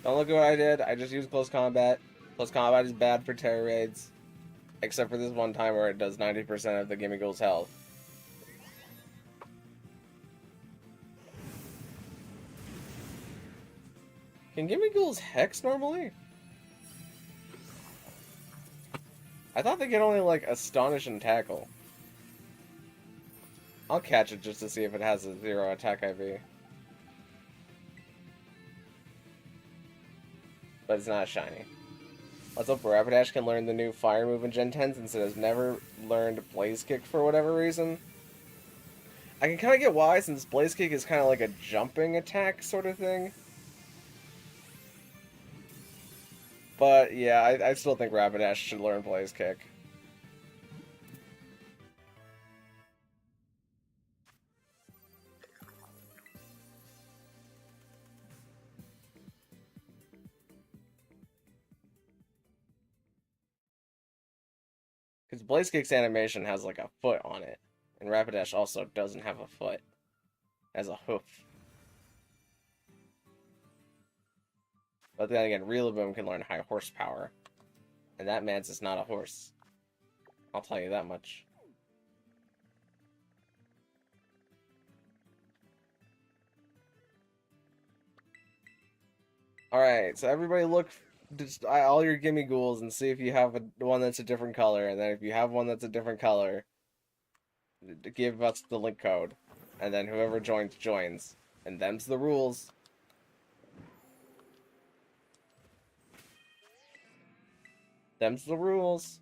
Don't look at what I did. I just used close combat. Close combat is bad for Tera raids. Except for this one time where it does 90% of the Gimmighoul's health. Can Gimmighoul's Hex normally? I thought they could only, like, Astonish and Tackle. I'll catch it just to see if it has a 0 attack IV. But it's not shiny. Let's hope Rapidash can learn the new fire move in Gen 10 since it has never learned Blaze Kick for whatever reason. I can kind of get why, since Blaze Kick is kind of like a jumping attack sort of thing. But yeah, I still think Rapidash should learn Blaze Kick. Because Blaze Kick's animation has like a foot on it. And Rapidash also doesn't have a foot. It has a hoof. But then again, Rillaboom can learn high horsepower. And that man's is not a horse. I'll tell you that much. Alright, so everybody look just all your Gimmighouls and see if you have one that's a different color, and then if you have one that's a different color, give us the link code, and then whoever joins joins, and them's the rules. Them's the rules.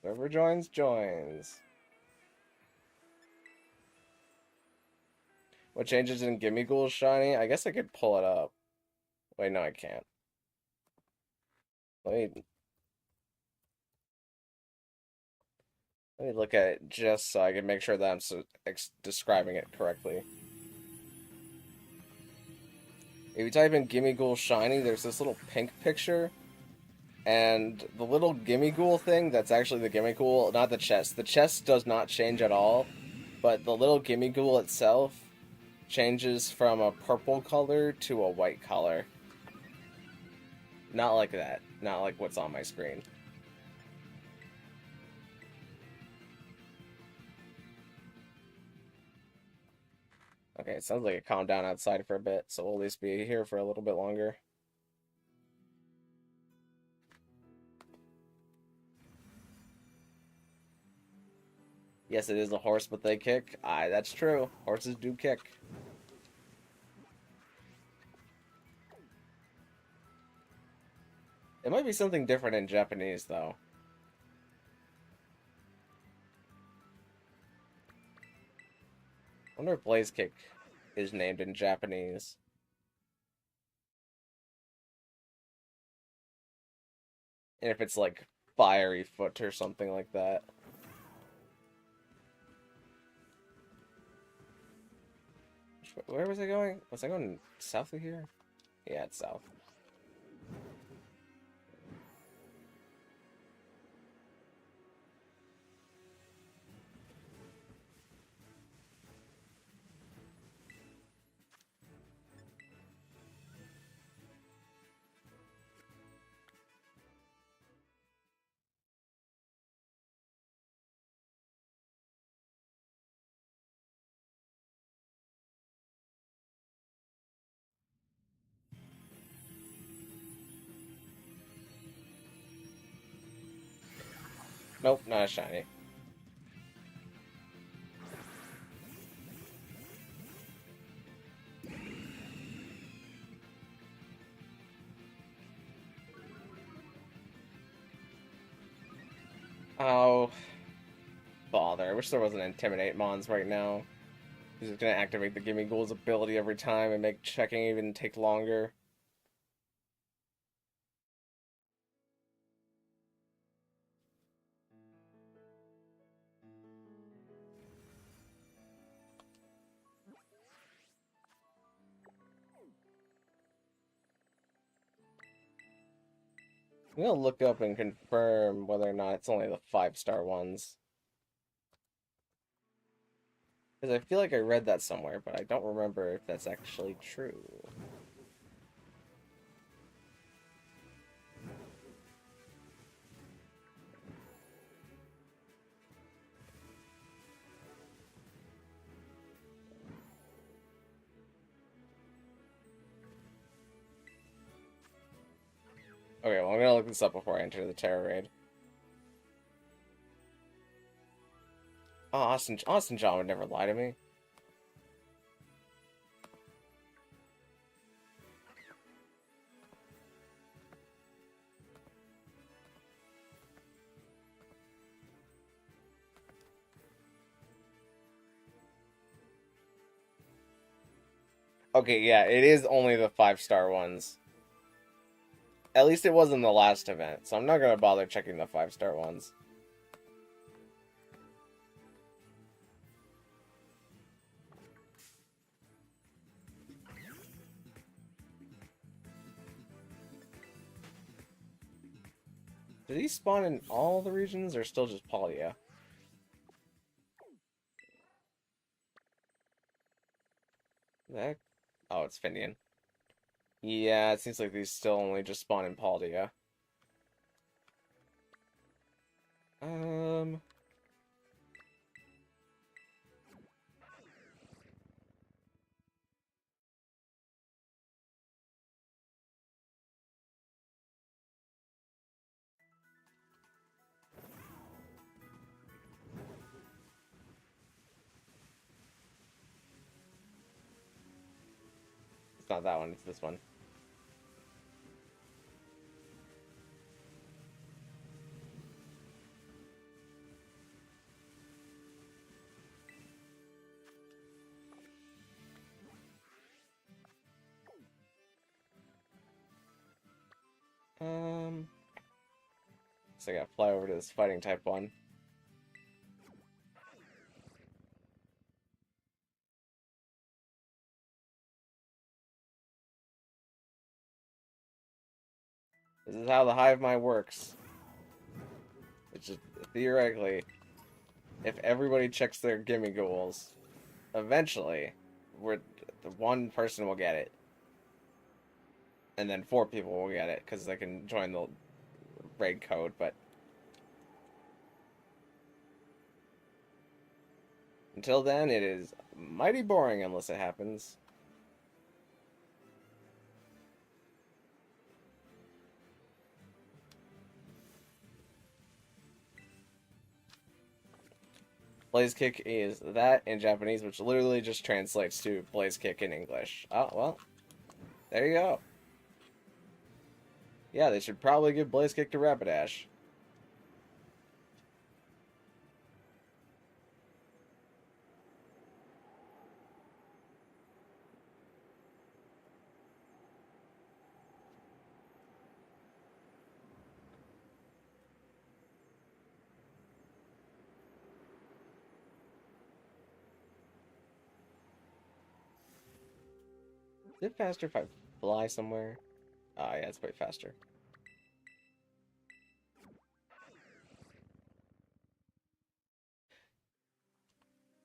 Whoever joins joins. What changes in Gimmighoul shiny? I guess I could pull it up. Wait, no, I can't. Let me look at it just so I can make sure that I'm describing it correctly. If you type in Gimmighoul shiny, there's this little pink picture, and the little Gimmighoul thing that's actually the Gimmighoul, not the chest. The chest does not change at all, but the little Gimmighoul itself changes from a purple color to a white color. Not like that. Not like what's on my screen. Okay, it sounds like it calmed down outside for a bit, so we'll at least be here for a little bit longer. Yes, it is a horse, but they kick. Aye, that's true. Horses do kick. It might be something different in Japanese, though. I wonder if Blaze Kick is named in Japanese. And if it's like Fiery Foot or something like that. Where was I going? Was I going south of here? Yeah, it's south. Nope, not a shiny. Oh, bother. I wish there wasn't Intimidate Mons right now. He's just gonna activate the Gimmighoul's ability every time and make checking even take longer. I'm gonna look up and confirm whether or not it's only the 5-star ones. Because I feel like I read that somewhere, but I don't remember if that's actually true. Okay, well, I'm gonna look this up before I enter the Tera raid. Oh, Austin John would never lie to me. Okay, yeah, it is only the 5-star ones. At least it was in the last event, so I'm not gonna bother checking the 5-star ones. Did he spawn in all the regions, or still just Paldia? That... Oh, it's Finnean. Yeah, it seems like these still only just spawn in Paldia. Um... It's not that one, it's this one. So I gotta fly over to this fighting type one. This is how the hive mind works. It's just theoretically, if everybody checks their Gimmighouls, eventually, the one person will get it, and then 4 people will get it because they can join the raid code. But until then, it is mighty boring unless it happens. Blaze kick is that in Japanese, which literally just translates to blaze kick in English. Oh, well, there you go. Yeah, they should probably give blaze kick to Rapidash. Is it faster if I fly somewhere? Ah, yeah, it's way faster.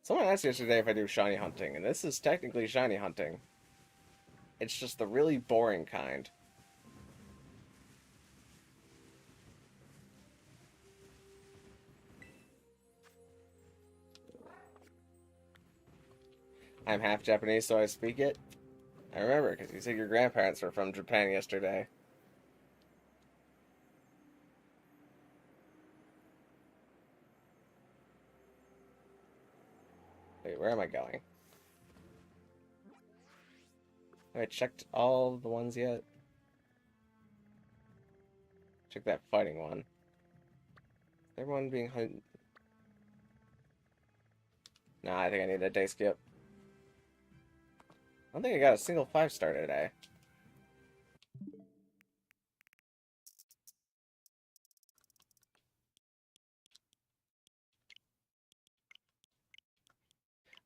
Someone asked yesterday if I do shiny hunting, and this is technically shiny hunting. It's just the really boring kind. I'm half Japanese, so I speak it. I remember, because you said your grandparents were from Japan yesterday. Wait, where am I going? Have I checked all the ones yet? Check that fighting one. Is everyone being hunted? Nah, I think I need a day skip. I don't think I got a single 5-star today.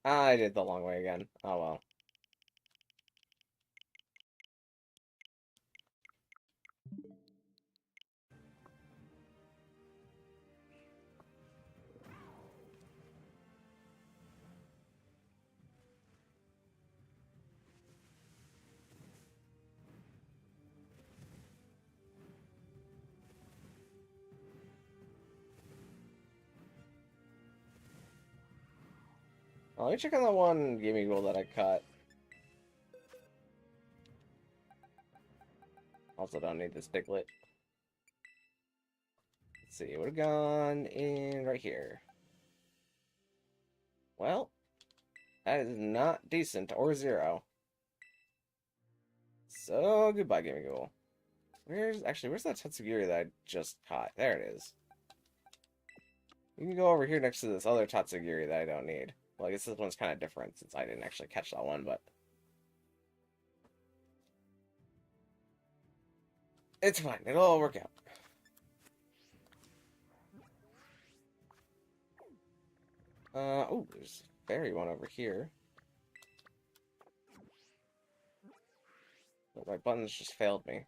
Ah, I did the long way again. Oh well. Let me check on the one Gimmighoul that I caught. Also don't need this piglet. Let's see, it would have gone in right here. Well, that is not decent or 0. So goodbye, Gimmighoul. Where's that Tatsugiri that I just caught? There it is. You can go over here next to this other Tatsugiri that I don't need. Well, I guess this one's kind of different since I didn't actually catch that one, but it's fine. It'll all work out. Oh, there's a fairy one over here. But my buttons just failed me.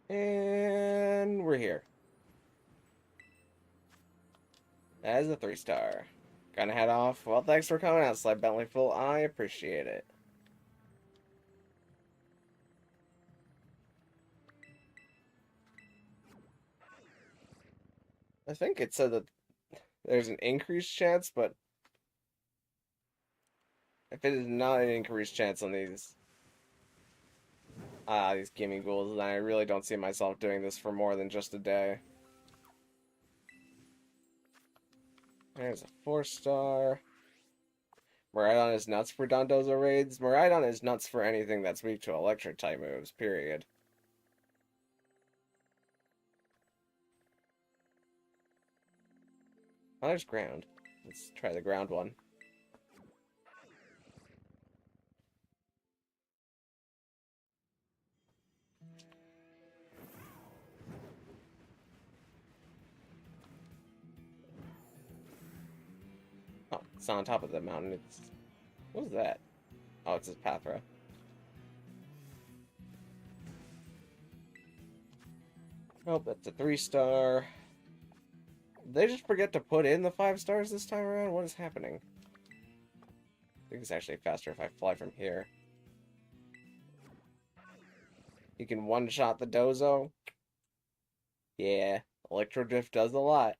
And we're here. That is a 3-star. Gonna head off. Well, thanks for coming out, Slide Bentley Full. I appreciate it. I think it said that there's an increased chance, but if it is not an increased chance on these Gimmighoul, then I really don't see myself doing this for more than just a day. There's a 4-star. Miraidon is nuts for Dondozo raids. Miraidon is nuts for anything that's weak to electric type moves, period. Oh, there's ground. Let's try the ground one. Oh, it's on top of the mountain. It's... What was that? Oh, it's a Pathra. Oh, that's a 3-star. Did they just forget to put in the 5 stars this time around? What is happening? I think it's actually faster if I fly from here. You can one-shot the Dozo. Yeah, Electro Drift does a lot.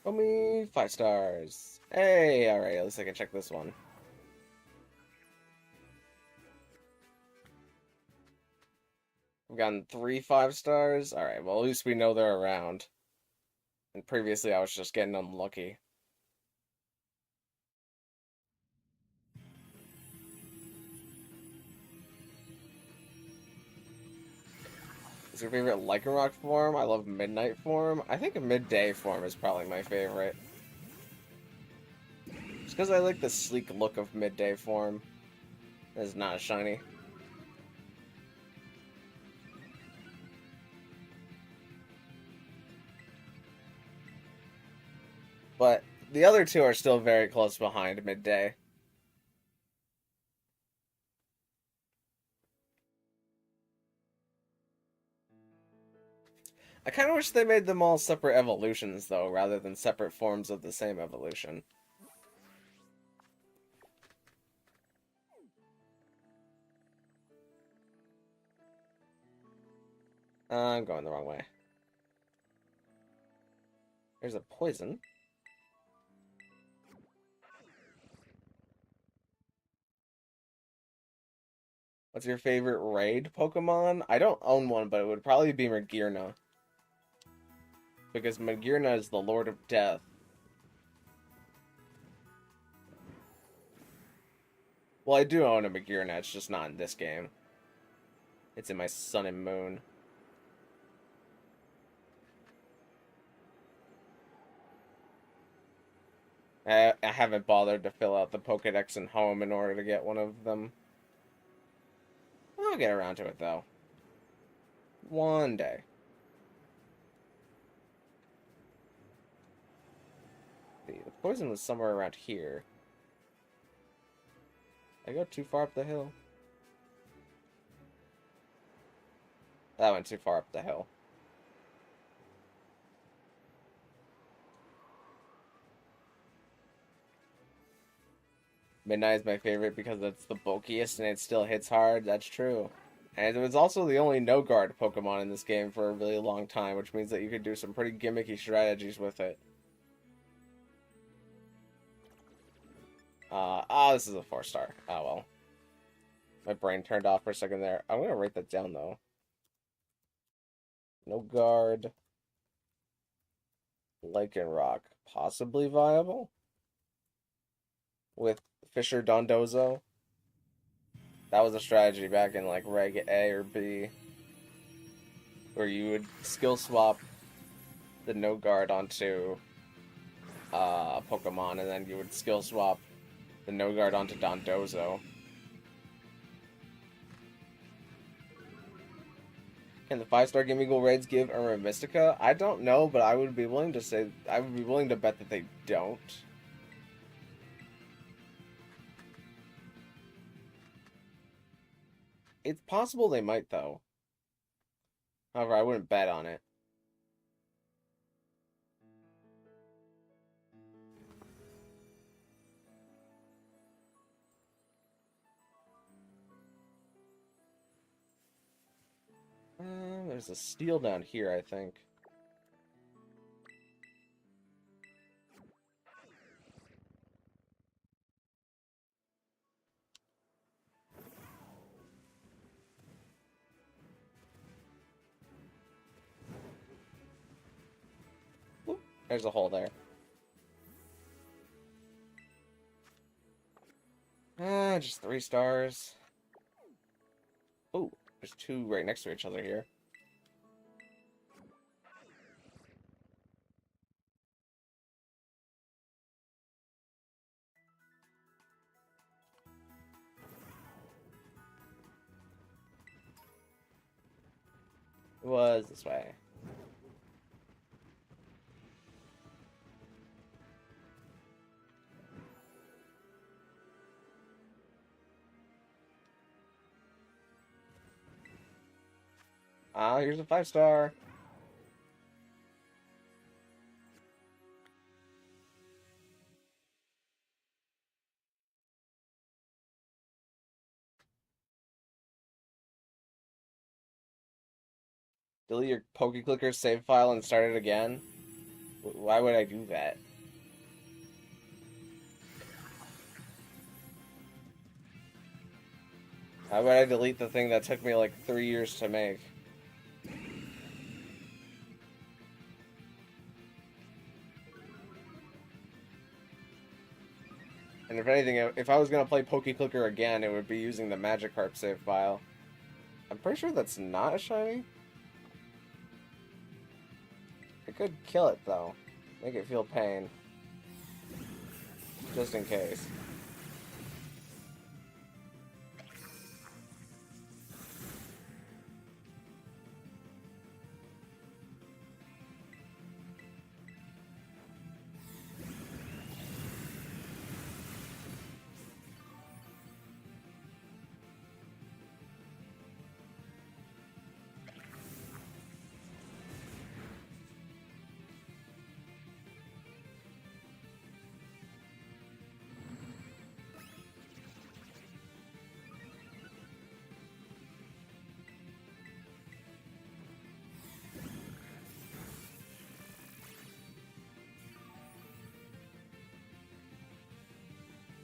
Only 5 stars. Hey, alright, at least I can check this one. We've gotten 3 5-stars. Alright, well, at least we know they're around. And previously I was just getting unlucky. Is your favorite Lycanroc form? I love Midnight form. I think a Midday form is probably my favorite. Just because I like the sleek look of Midday form. It's not shiny. But the other two are still very close behind Midday. I kind of wish they made them all separate evolutions, though, rather than separate forms of the same evolution. I'm going the wrong way. There's a poison. What's your favorite raid Pokemon? I don't own one, but it would probably be Magearna. Because Magearna is the Lord of Death. Well, I do own a Magearna, it's just not in this game. It's in my Sun and Moon. I haven't bothered to fill out the Pokedex and home in order to get one of them. I'll get around to it, though. One day. The poison was somewhere around here. I go too far up the hill. That went too far up the hill. Midnight is my favorite because it's the bulkiest and it still hits hard. That's true. And it was also the only no-guard Pokemon in this game for a really long time, which means that you could do some pretty gimmicky strategies with it. This is a 4-star. Oh, well. My brain turned off for a second there. I'm going to write that down, though. No guard. Lycanroc. Possibly viable? With Fisher Dondozo. That was a strategy back in, like, Reg A or B. Where you would skill swap the no guard onto Pokemon, and then you would skill swap the no guard onto Dondozo. Can the 5-star Gimmighoul raids give Irma Mystica? I don't know, but I would be willing to bet that they don't. It's possible they might, though. However, I wouldn't bet on it. There's a steel down here, I think. Whoop, there's a hole there. Just 3 stars. Oh, there's 2 right next to each other here. It was this way. Ah, here's a 5-star. Delete your PokeClicker save file and start it again? Why would I do that? Why would I delete the thing that took me like 3 years to make? And if anything, if I was going to play PokeClicker again, it would be using the Magikarp save file. I'm pretty sure that's not a shiny. It could kill it, though. Make it feel pain. Just in case.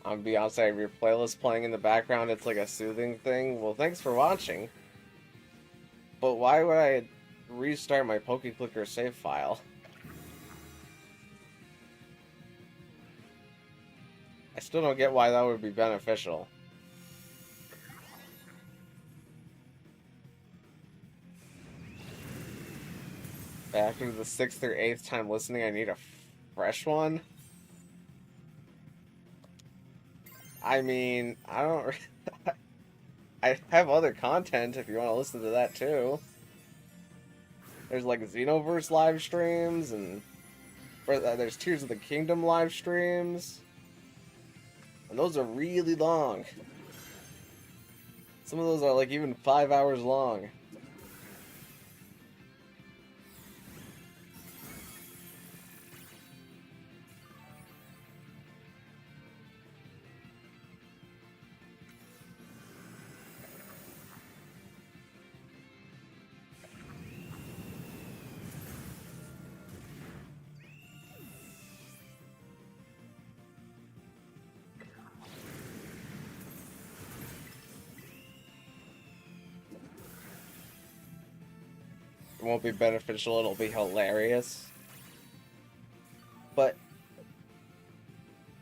On Beyonce, your playlist playing in the background, it's like a soothing thing. Well, thanks for watching. But why would I restart my PokeClicker save file? I still don't get why that would be beneficial. After the 6th or 8th time listening, I need a fresh one? I mean, I don't... I have other content if you want to listen to that too. There's like Xenoverse live streams, and there's Tears of the Kingdom live streams. And those are really long. Some of those are like even 5 hours long. It won't be beneficial, it'll be hilarious. But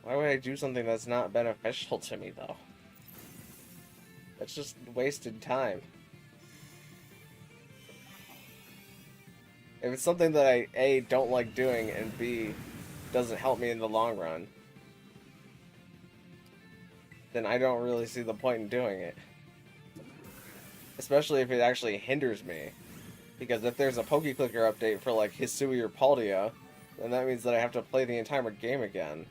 why would I do something that's not beneficial to me, though? That's just wasted time. If it's something that I A, don't like doing, and B, doesn't help me in the long run, then I don't really see the point in doing it. Especially if it actually hinders me. Because if there's a Pokeclicker update for like Hisui or Paldea, then that means that I have to play the entire game again.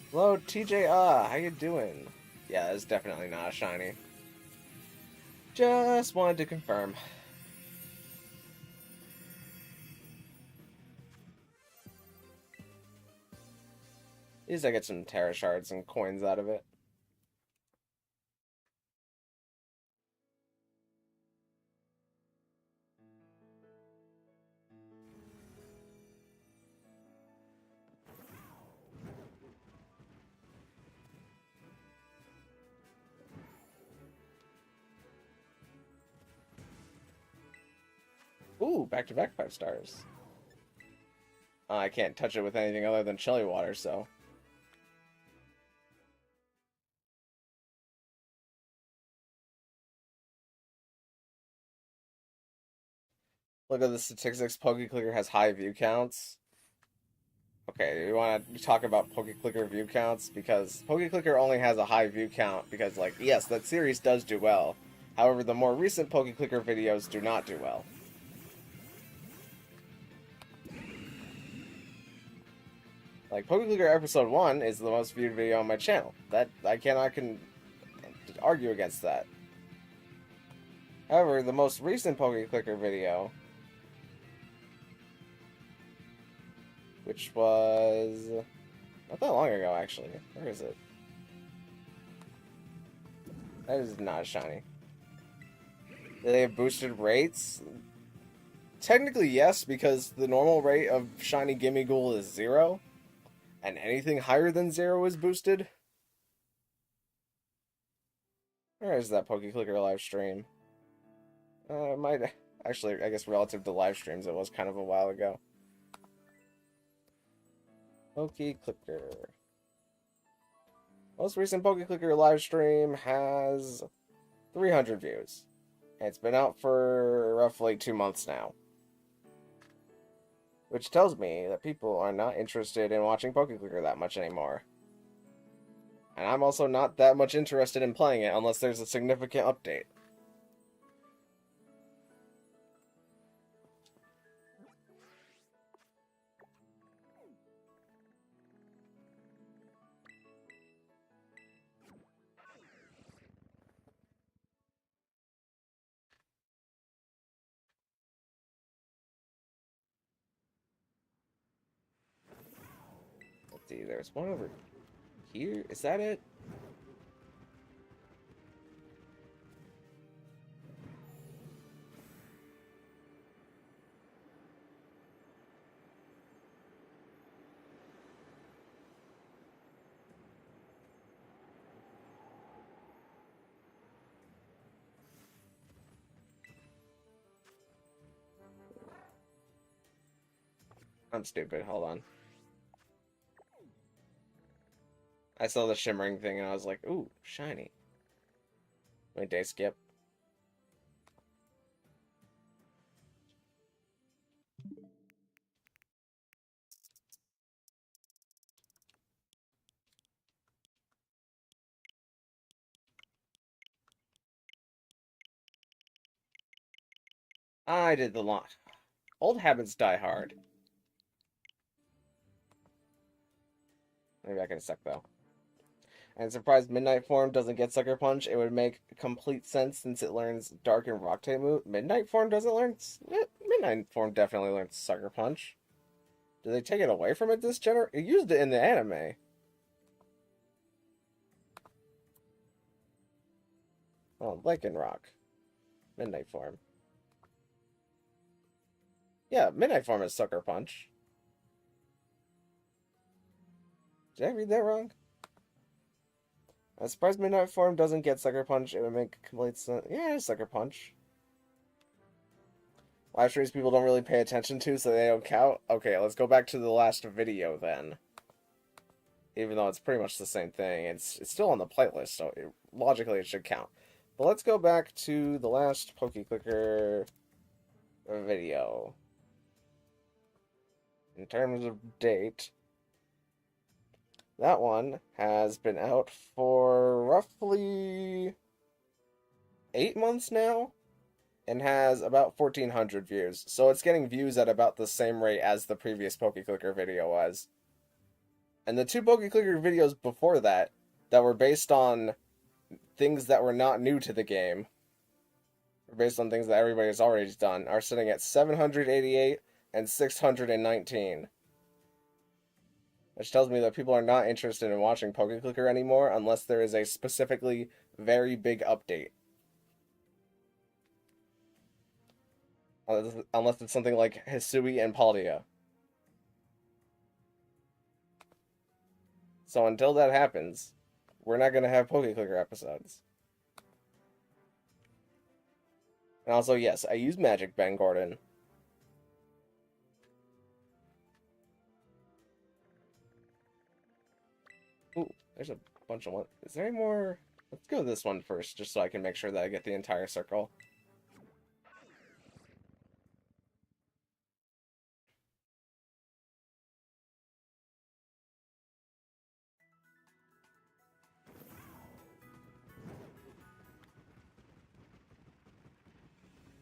Hello, TJ. How you doing? Yeah, it's definitely not a shiny. Just wanted to confirm. At least I get some Tera shards and coins out of it. Ooh, back-to-back 5 stars. I can't touch it with anything other than chili water, so... Look at the statistics. Pokeclicker has high view counts. Okay, you want to talk about Pokeclicker view counts? Because Pokeclicker only has a high view count because, like, yes, that series does do well. However, the more recent Pokeclicker videos do not do well. Like, Pokeclicker Episode 1 is the most viewed video on my channel. That, I cannot argue against that. However, the most recent Pokeclicker video, which was not that long ago, actually. Where is it? That is not a shiny. Do they have boosted rates? Technically, yes, because the normal rate of shiny Gimmighoul is 0, and anything higher than 0 is boosted. Where is that Pokeclicker live stream? It might actually, I guess, relative to live streams, it was kind of a while ago. Pokeclicker. Most recent Pokeclicker live stream has 300 views. It's been out for roughly 2 months now. Which tells me that people are not interested in watching Pokeclicker that much anymore. And I'm also not that much interested in playing it unless there's a significant update. Let's see, there's one over here. Is that it? I'm stupid. Hold on. I saw the shimmering thing and I was like, ooh, shiny. Wait, day skip. I did the lot. Old habits die hard. Maybe I can suck though. And surprised Midnight Form doesn't get Sucker Punch. It would make complete sense since it learns Dark and Rock type move. Midnight Form doesn't learn. Midnight Form definitely learns Sucker Punch. Did they take it away from it this gener? It used it in the anime. Oh, Lycanroc. Midnight Form. Yeah, Midnight Form is Sucker Punch. Did I read that wrong? I'm surprised Midnight Form doesn't get Sucker Punch. It would make complete sense. Yeah, it's Sucker Punch. Live streams people don't really pay attention to, so they don't count. Okay, let's go back to the last video then. Even though it's pretty much the same thing, it's still on the playlist, so logically it should count. But let's go back to the last Clicker video. In terms of date, that one has been out for roughly 8 months now and has about 1,400 views. So it's getting views at about the same rate as the previous Clicker video was. And the two Clicker videos before that were based on things that were not new to the game, based on things that everybody's already done, are sitting at 788 and 619. Which tells me that people are not interested in watching Clicker anymore unless there is a specifically very big update. Unless it's something like Hisui and Paldea. So until that happens, we're not going to have Clicker episodes. And also, yes, I use Magic, Ben Gordon. Ooh, there's a bunch of ones. Is there any more? Let's go this one first, just so I can make sure that I get the entire circle.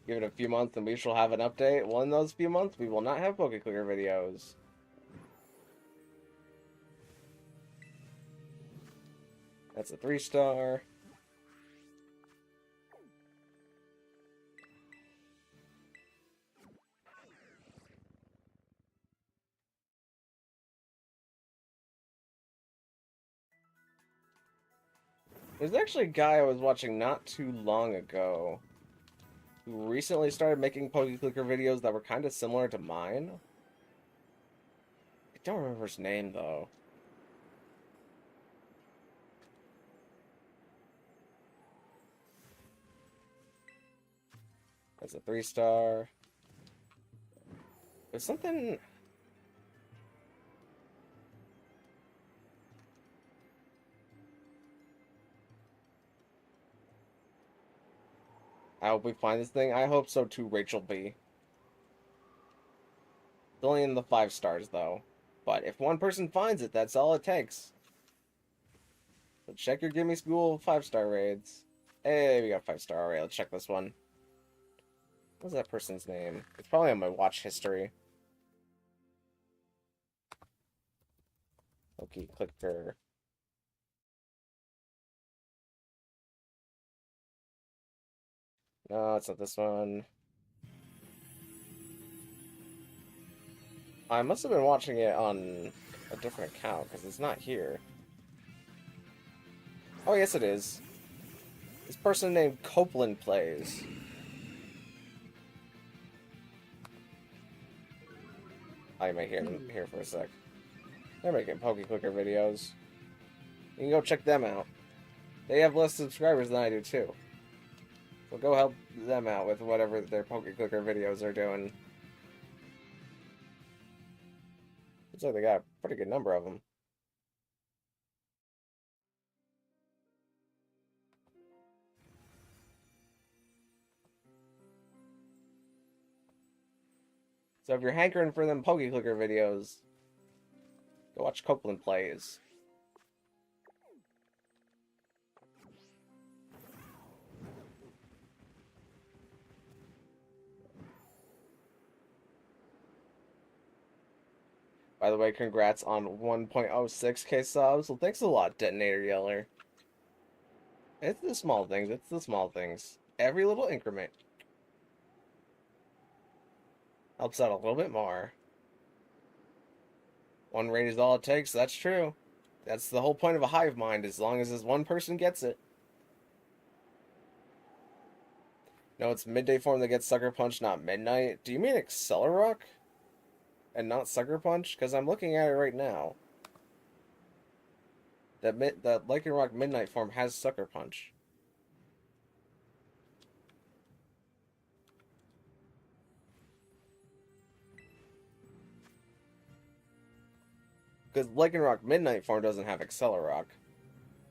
Give it a few months and we shall have an update. Well, in those few months, we will not have Clicker videos. That's a 3-star. There's actually a guy I was watching not too long ago who recently started making Clicker videos that were kind of similar to mine. I don't remember his name, though. That's a 3-star. There's something... I hope we find this thing. I hope so too, Rachel B. It's only in the 5 stars, though. But if one person finds it, that's all it takes. So check your Gimmighoul 5-star raids. Hey, we got a 5-star. Alright, let's check this one. What's that person's name? It's probably on my watch history. Okay, Clicker. No, it's not this one. I must have been watching it on a different account, because it's not here. Oh, yes it is. This person named Copeland plays. I might hear them here for a sec. They're making Clicker videos. You can go check them out. They have less subscribers than I do, too. So go help them out with whatever their Clicker videos are doing. Looks like they got a pretty good number of them. So if you're hankering for them Clicker videos, go watch Copeland Plays. By the way, congrats on 1.06k subs. Well, thanks a lot, Detonator Yeller. It's the small things. It's the small things. Every little increment helps out a little bit more. One raid is all it takes. That's true. That's the whole point of a hive mind, as long as this one person gets it. No, it's midday form that gets Sucker Punch, not Midnight. Do you mean Accelerock? And not Sucker Punch? Because I'm looking at it right now. That Lycanroc Midnight form has Sucker Punch. Because Lycanroc Midnight form doesn't have Accelerock.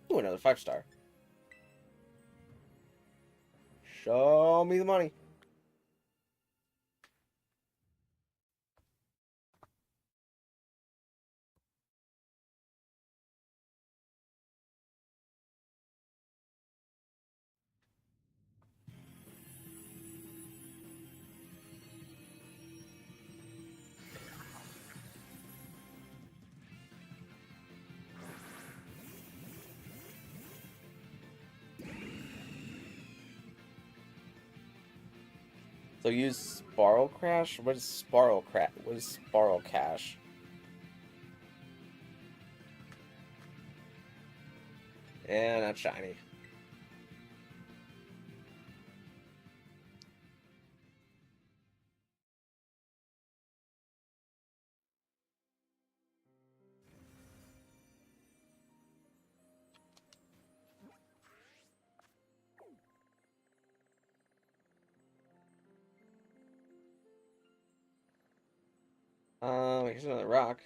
Ooh, another 5-star. Show me the money. So use Sparrow Crash? What is Sparrow Crash? What is Sparrow Cash? Yeah, not shiny. Here's another rock.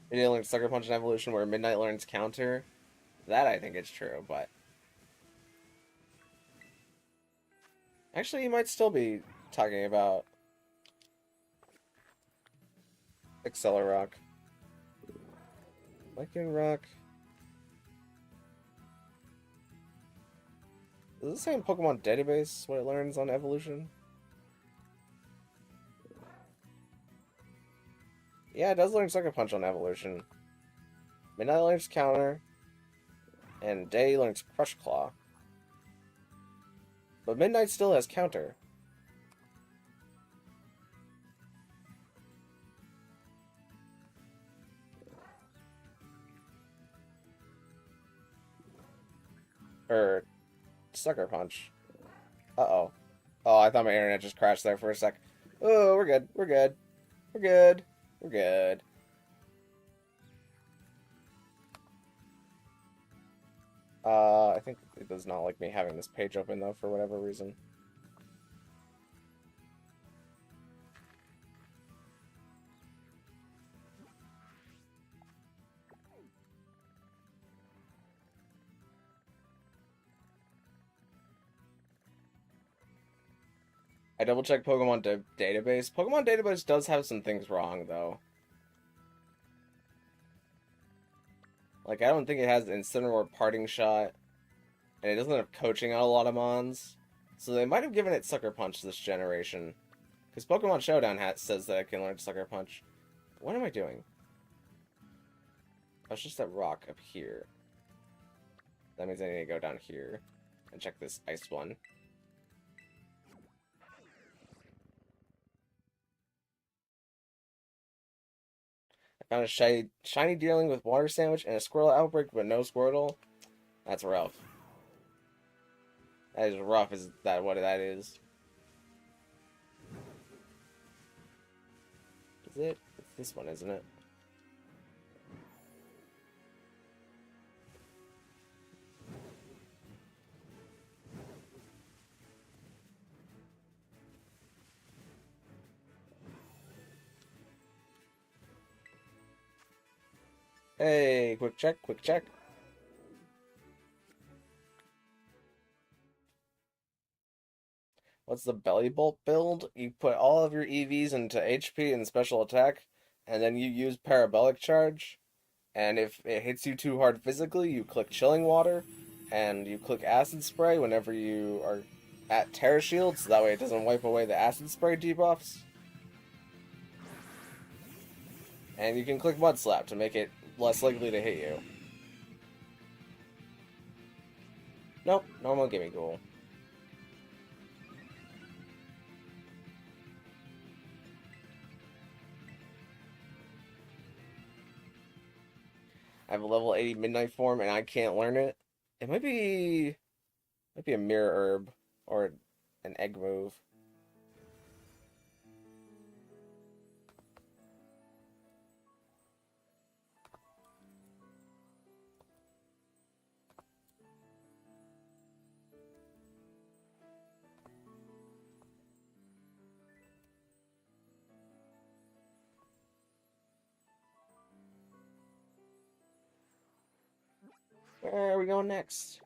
You didn't learn Sucker Punch in Evolution where Midnight learns counter. That I think is true, but actually you might still be talking about Accelerock. Lycan Rock. Does it say in Pokemon Database what it learns on Evolution? Yeah, it does learn Sucker Punch on Evolution. Midnight learns Counter, and Day learns Crush Claw. But Midnight still has Counter. Or Sucker Punch. Uh-oh. Oh, I thought my internet just crashed there for a sec. Oh, we're good. We're good. We're good. We're good. I think it does not like me having this page open, though, for whatever reason. I double-checked Pokemon Database. Pokemon Database does have some things wrong, though. Like, I don't think it has Incineroar Parting Shot, and it doesn't have coaching on a lot of Mons. So they might have given it Sucker Punch this generation. Because Pokemon Showdown says that it can learn Sucker Punch. What am I doing? Oh, it's just that rock up here. That means I need to go down here and check this ice one. I found a shiny Deerling with Water Sandwich and a Squirtle Outbreak, but no Squirtle. That's rough. That is rough, is that what that is? Is it? It's this one, isn't it? Hey, quick check, quick check. What's the Belly Bolt build? You put all of your EVs into HP and special attack, and then you use Parabolic Charge. And if it hits you too hard physically, you click Chilling Water, and you click Acid Spray whenever you are at Tera Shield, so that way it doesn't wipe away the Acid Spray debuffs. And you can click Mud Slap to make it less likely to hit you. Nope, normal Gimmighoul. I have a level 80 Midnight form and I can't learn it. It might be Might be a mirror herb or an egg move. Where are we going next?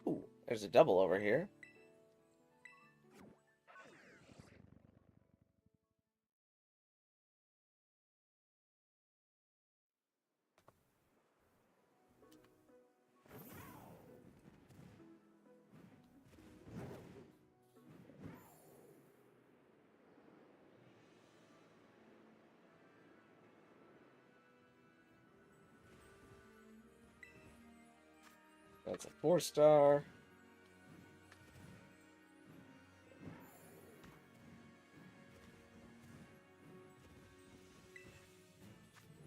Ooh, there's a double over here. That's a 4-star.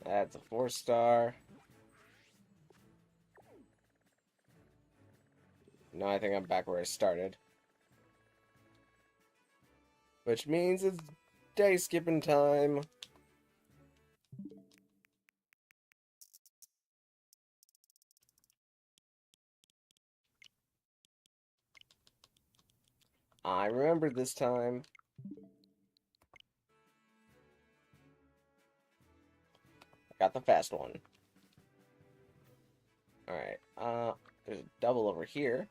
That's a 4-star. No, I think I'm back where I started. Which means it's day skipping time. I remember this time. I got the fast one. Alright, there's a double over here.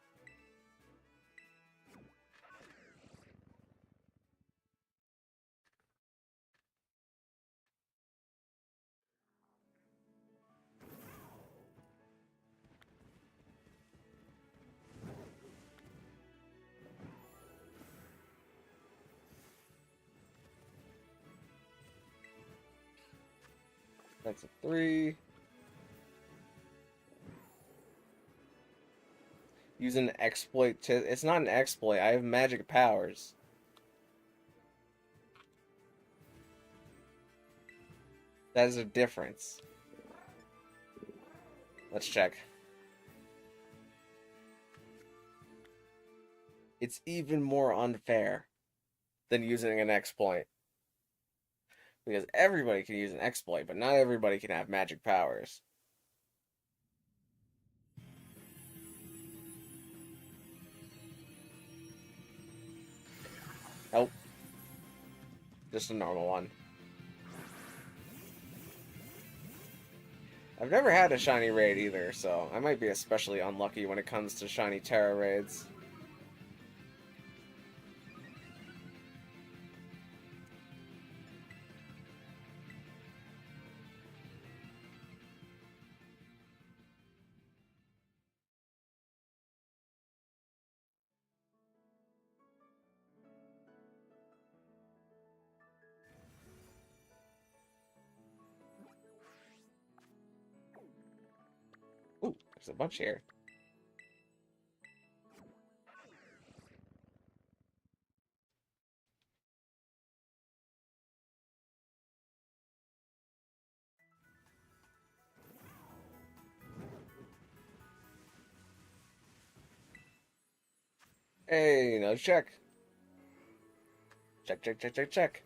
That's a 3. Use an exploit to... It's not an exploit. I have magic powers. That is a difference. Let's check. It's even more unfair than using an exploit. Because everybody can use an exploit, but not everybody can have magic powers. Nope. Just a normal one. I've never had a shiny raid either, so I might be especially unlucky when it comes to shiny Tera raids. Ooh, there's a bunch here. Hey, no check. Check, check, check, check, check.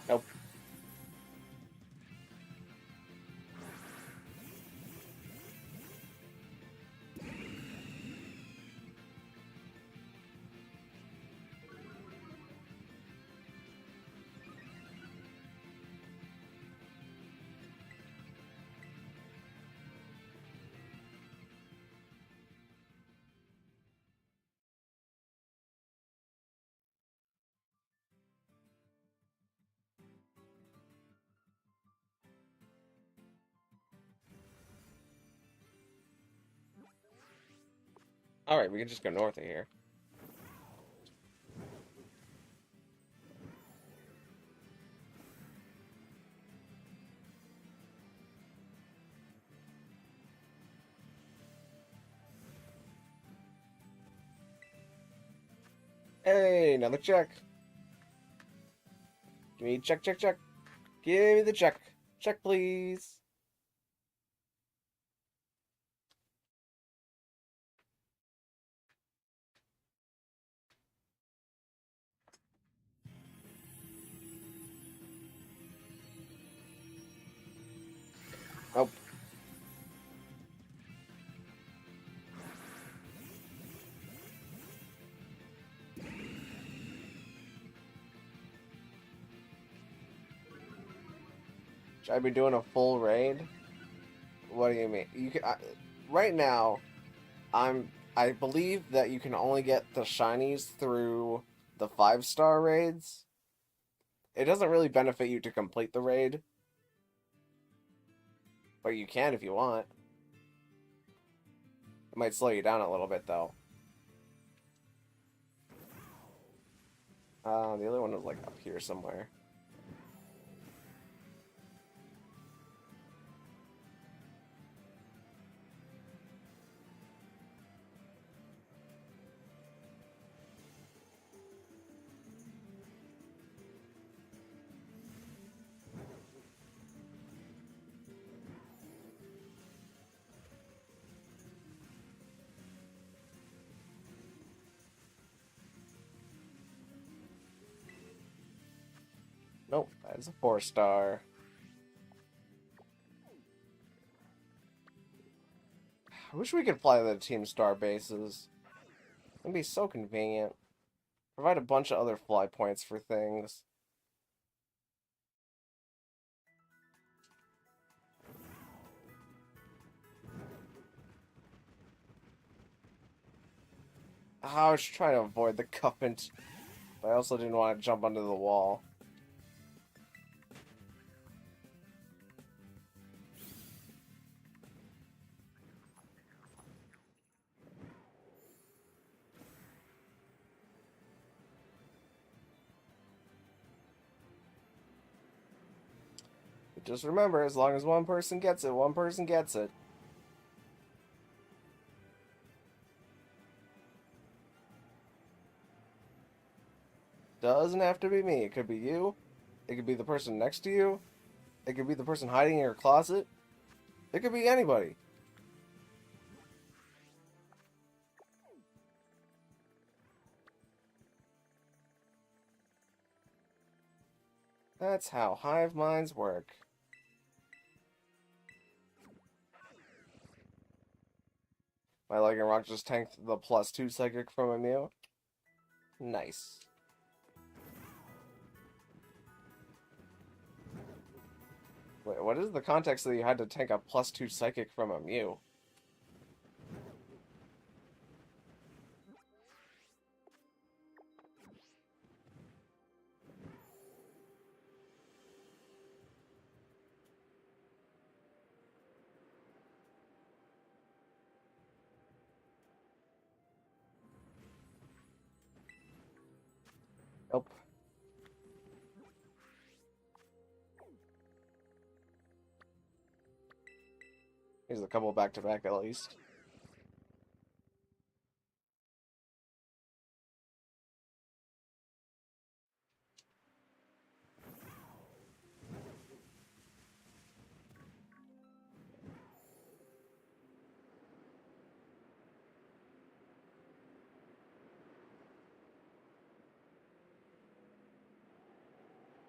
Nope. Alright, we can just go north of here. Hey, another check. Give me check, check, check. Give me the check. Check, please. Oh. Should I be doing a full raid? What do you mean? You can, right now, I believe that you can only get the shinies through the 5-star raids. It doesn't really benefit you to complete the raid, but you can if you want. It might slow you down a little bit though. The other one was like up here somewhere. Nope, that's a 4-star. I wish we could fly to the Team Star bases. It'd be so convenient. Provide a bunch of other fly points for things. I was trying to avoid the cuppant, but I also didn't want to jump under the wall. But just remember, as long as one person gets it, one person gets it. Doesn't have to be me. It could be you. It could be the person next to you. It could be the person hiding in your closet. It could be anybody. That's how hive minds work. My Legging Rock just tanked the +2 psychic from a Mew. Nice. Wait, what is the context that you had to tank a +2 psychic from a Mew? Nope. Here's a couple back to back at least.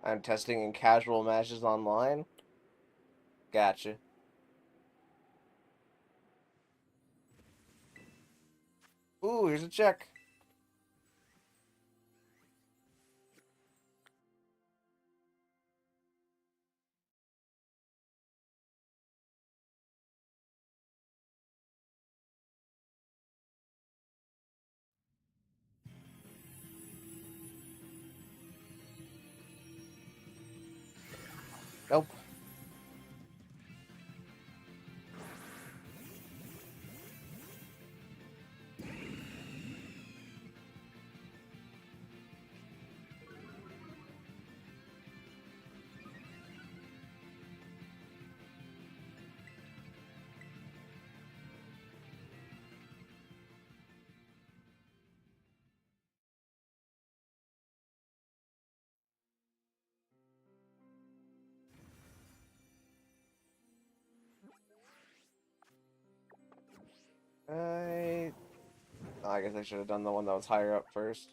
I'm testing in casual matches online. Gotcha. Ooh, here's a check. Nope. I guess I should have done the one that was higher up first.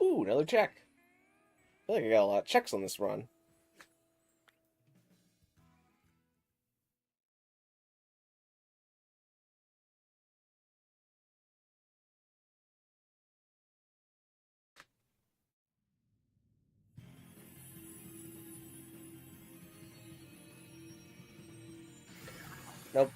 Ooh, another check. I feel like I got a lot of checks on this run. Nope.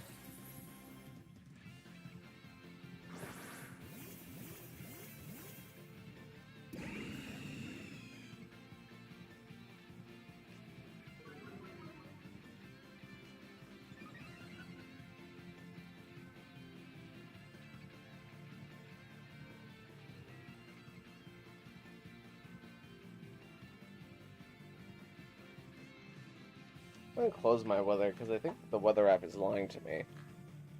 I'm gonna close my weather because I think the weather app is lying to me.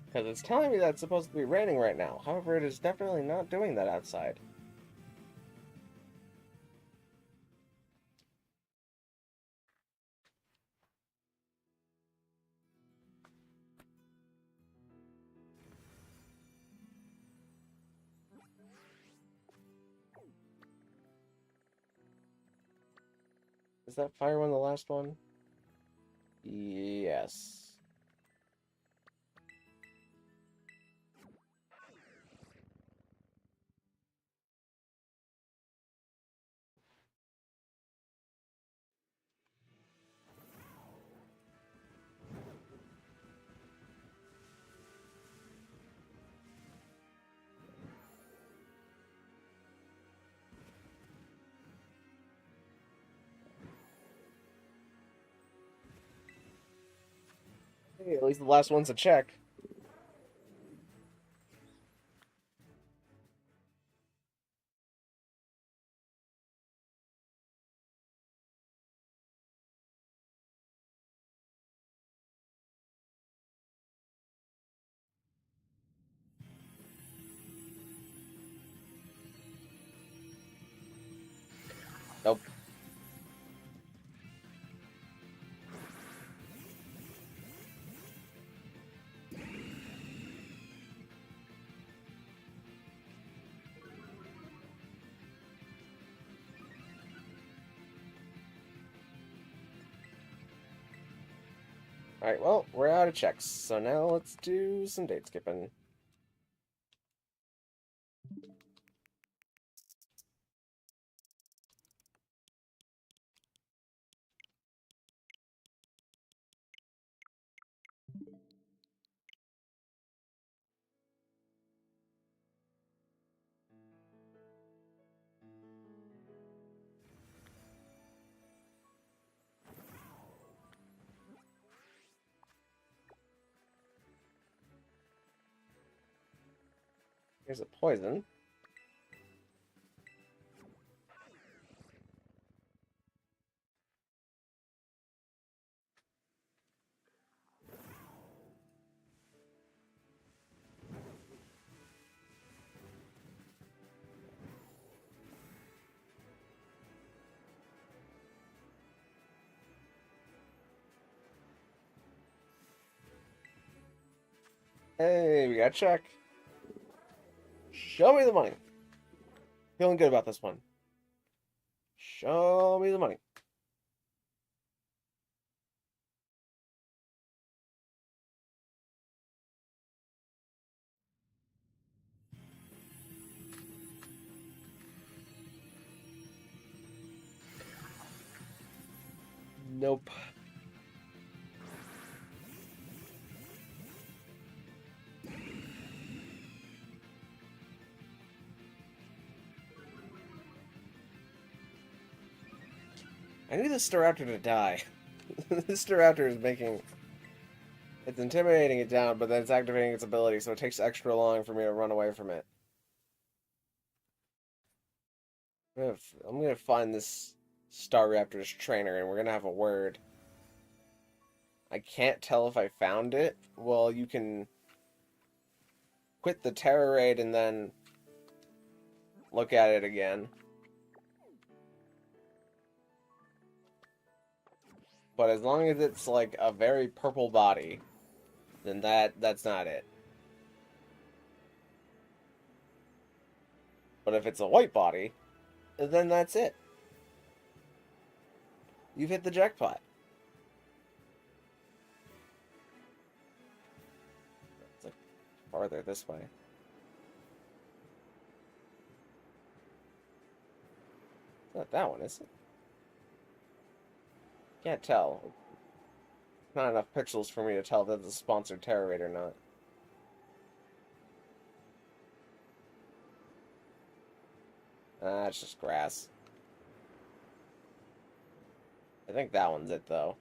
Because it's telling me that it's supposed to be raining right now. However, it is definitely not doing that outside. Is that fire one the last one? Yes. Hey, at least the last one's a check. Nope. Alright, well, we're out of checks. So now let's do some date skipping. Here's a poison. Hey, we got a check. Show me the money. Feeling good about this one. Show me the money. Nope. I need this Staraptor to die. This Staraptor is making... It's intimidating it down, but then it's activating its ability, so it takes extra long for me to run away from it. I'm gonna find this Staraptor's trainer, and we're gonna have a word. I can't tell if I found it. Well, you can... quit the Tera raid and then look at it again. But as long as it's like a very purple body, then that's not it. But if it's a white body, then that's it. You've hit the jackpot. It's like farther this way. It's not that one, is it? Can't tell. Not enough pixels for me to tell if that's a sponsored Tera raid or not. It's just grass. I think that one's it, though.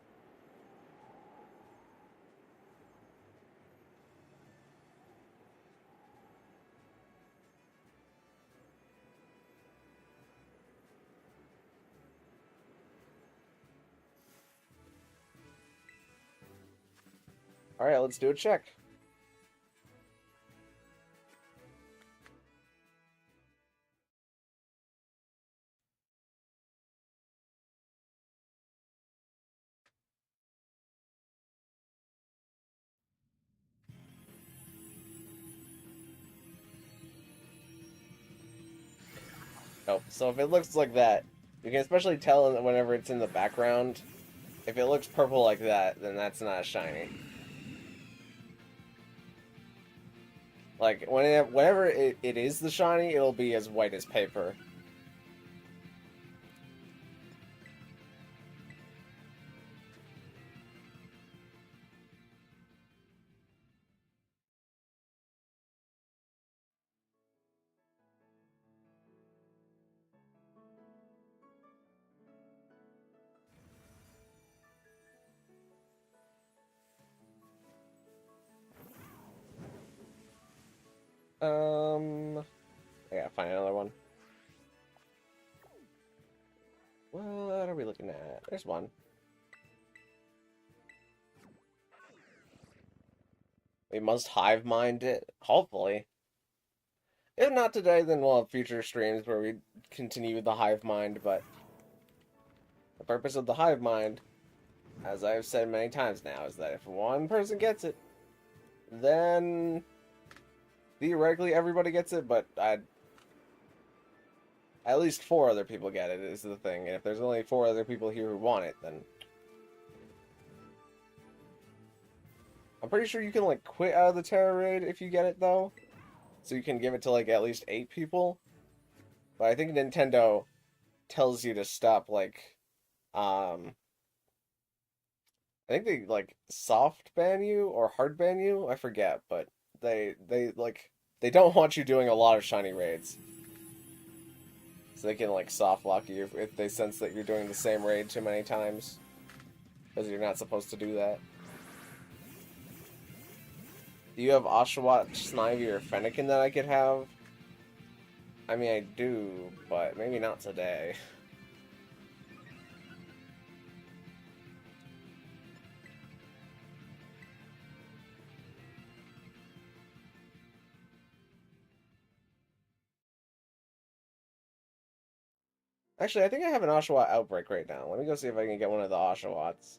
Alright, let's do a check. Oh, so if it looks like that, you can especially tell whenever it's in the background. If it looks purple like that, then that's not shiny. Like, whenever it is the shiny, it'll be as white as paper. I gotta find another one. What are we looking at? There's one. We must hive-mind it, hopefully. If not today, then we'll have future streams where we continue with the hive mind, but the purpose of the hive mind, as I've said many times now, is that if one person gets it, then theoretically everybody gets it, but at least 4 other people get it is the thing, and if there's only 4 other people here who want it, then I'm pretty sure you can like quit out of the Tera raid if you get it though. So you can give it to like at least 8 people. But I think Nintendo tells you to stop like I think they like soft ban you or hard ban you, I forget, but they don't want you doing a lot of shiny raids. So they can like soft lock you if they sense that you're doing the same raid too many times. Because you're not supposed to do that. Do you have Oshawott, Snivy, or Fennekin that I could have? I mean, I do, but maybe not today. Actually, I think I have an Oshawott outbreak right now. Let me go see if I can get one of the Oshawotts.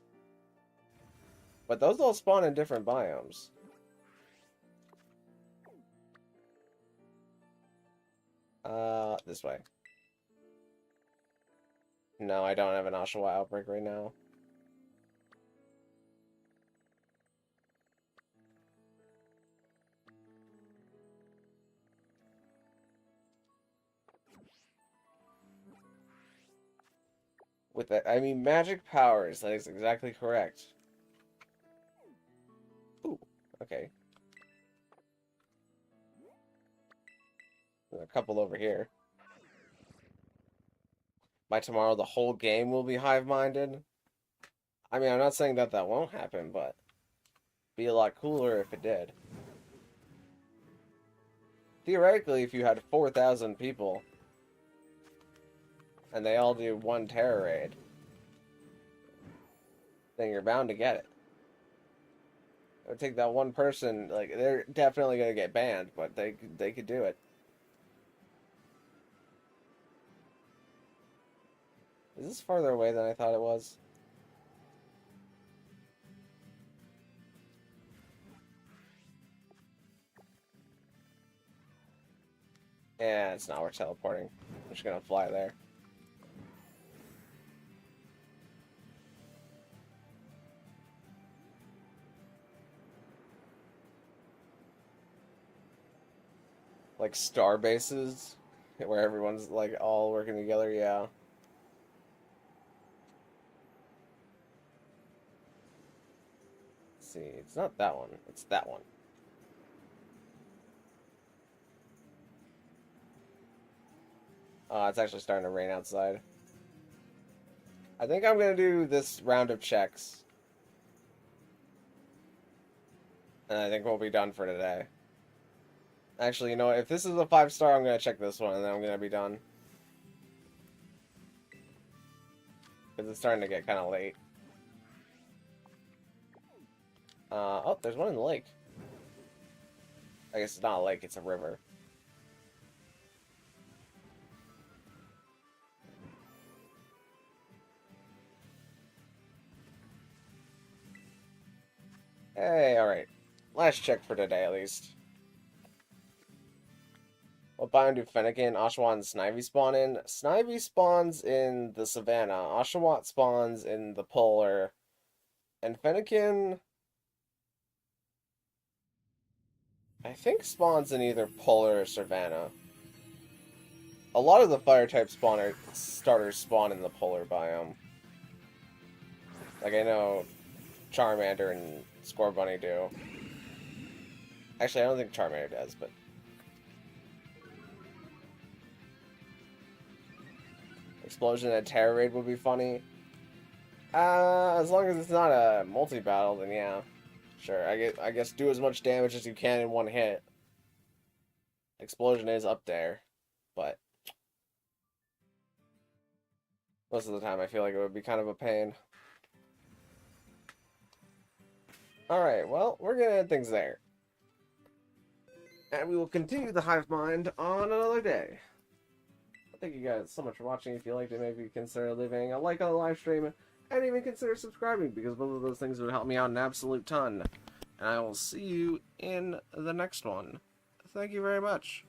But those all spawn in different biomes. This way. No, I don't have an Oshawott outbreak right now. With that, I mean magic powers. That is exactly correct. Ooh, okay. There's a couple over here. By tomorrow, the whole game will be hive-minded. I mean, I'm not saying that won't happen, but it'd be a lot cooler if it did. Theoretically, if you had 4,000 people, and they all do one Tera raid, then you're bound to get it. It would take that one person. Like, they're definitely gonna get banned, but they could do it. Is this farther away than I thought it was? Yeah, it's not. We're teleporting. I'm just gonna fly there. Like star bases, where everyone's like all working together. Yeah. Let's see, it's not that one. It's that one. It's actually starting to rain outside. I think I'm gonna do this round of checks, and I think we'll be done for today. Actually, you know what? If this is a 5-star, I'm gonna check this one, and then I'm gonna be done. Because it's starting to get kind of late. Oh, there's one in the lake. I guess it's not a lake, it's a river. Hey, alright. Last check for today, at least. What biome do Fennekin, Oshawott, and Snivy spawn in? Snivy spawns in the savannah. Oshawott spawns in the polar. And Fennekin, I think, spawns in either polar or savannah. A lot of the fire type starters spawn in the polar biome. Like, I know Charmander and Scorbunny do. Actually, I don't think Charmander does, but... Explosion and Tera raid would be funny. As long as it's not a multi-battle, then yeah. Sure, I guess do as much damage as you can in one hit. Explosion is up there, but... most of the time I feel like it would be kind of a pain. Alright, well, we're gonna end things there. And we will continue the hive mind on another day. Thank you guys so much for watching. If you liked it, maybe consider leaving a like on the live stream, and even consider subscribing, because both of those things would help me out an absolute ton. And I will see you in the next one. Thank you very much.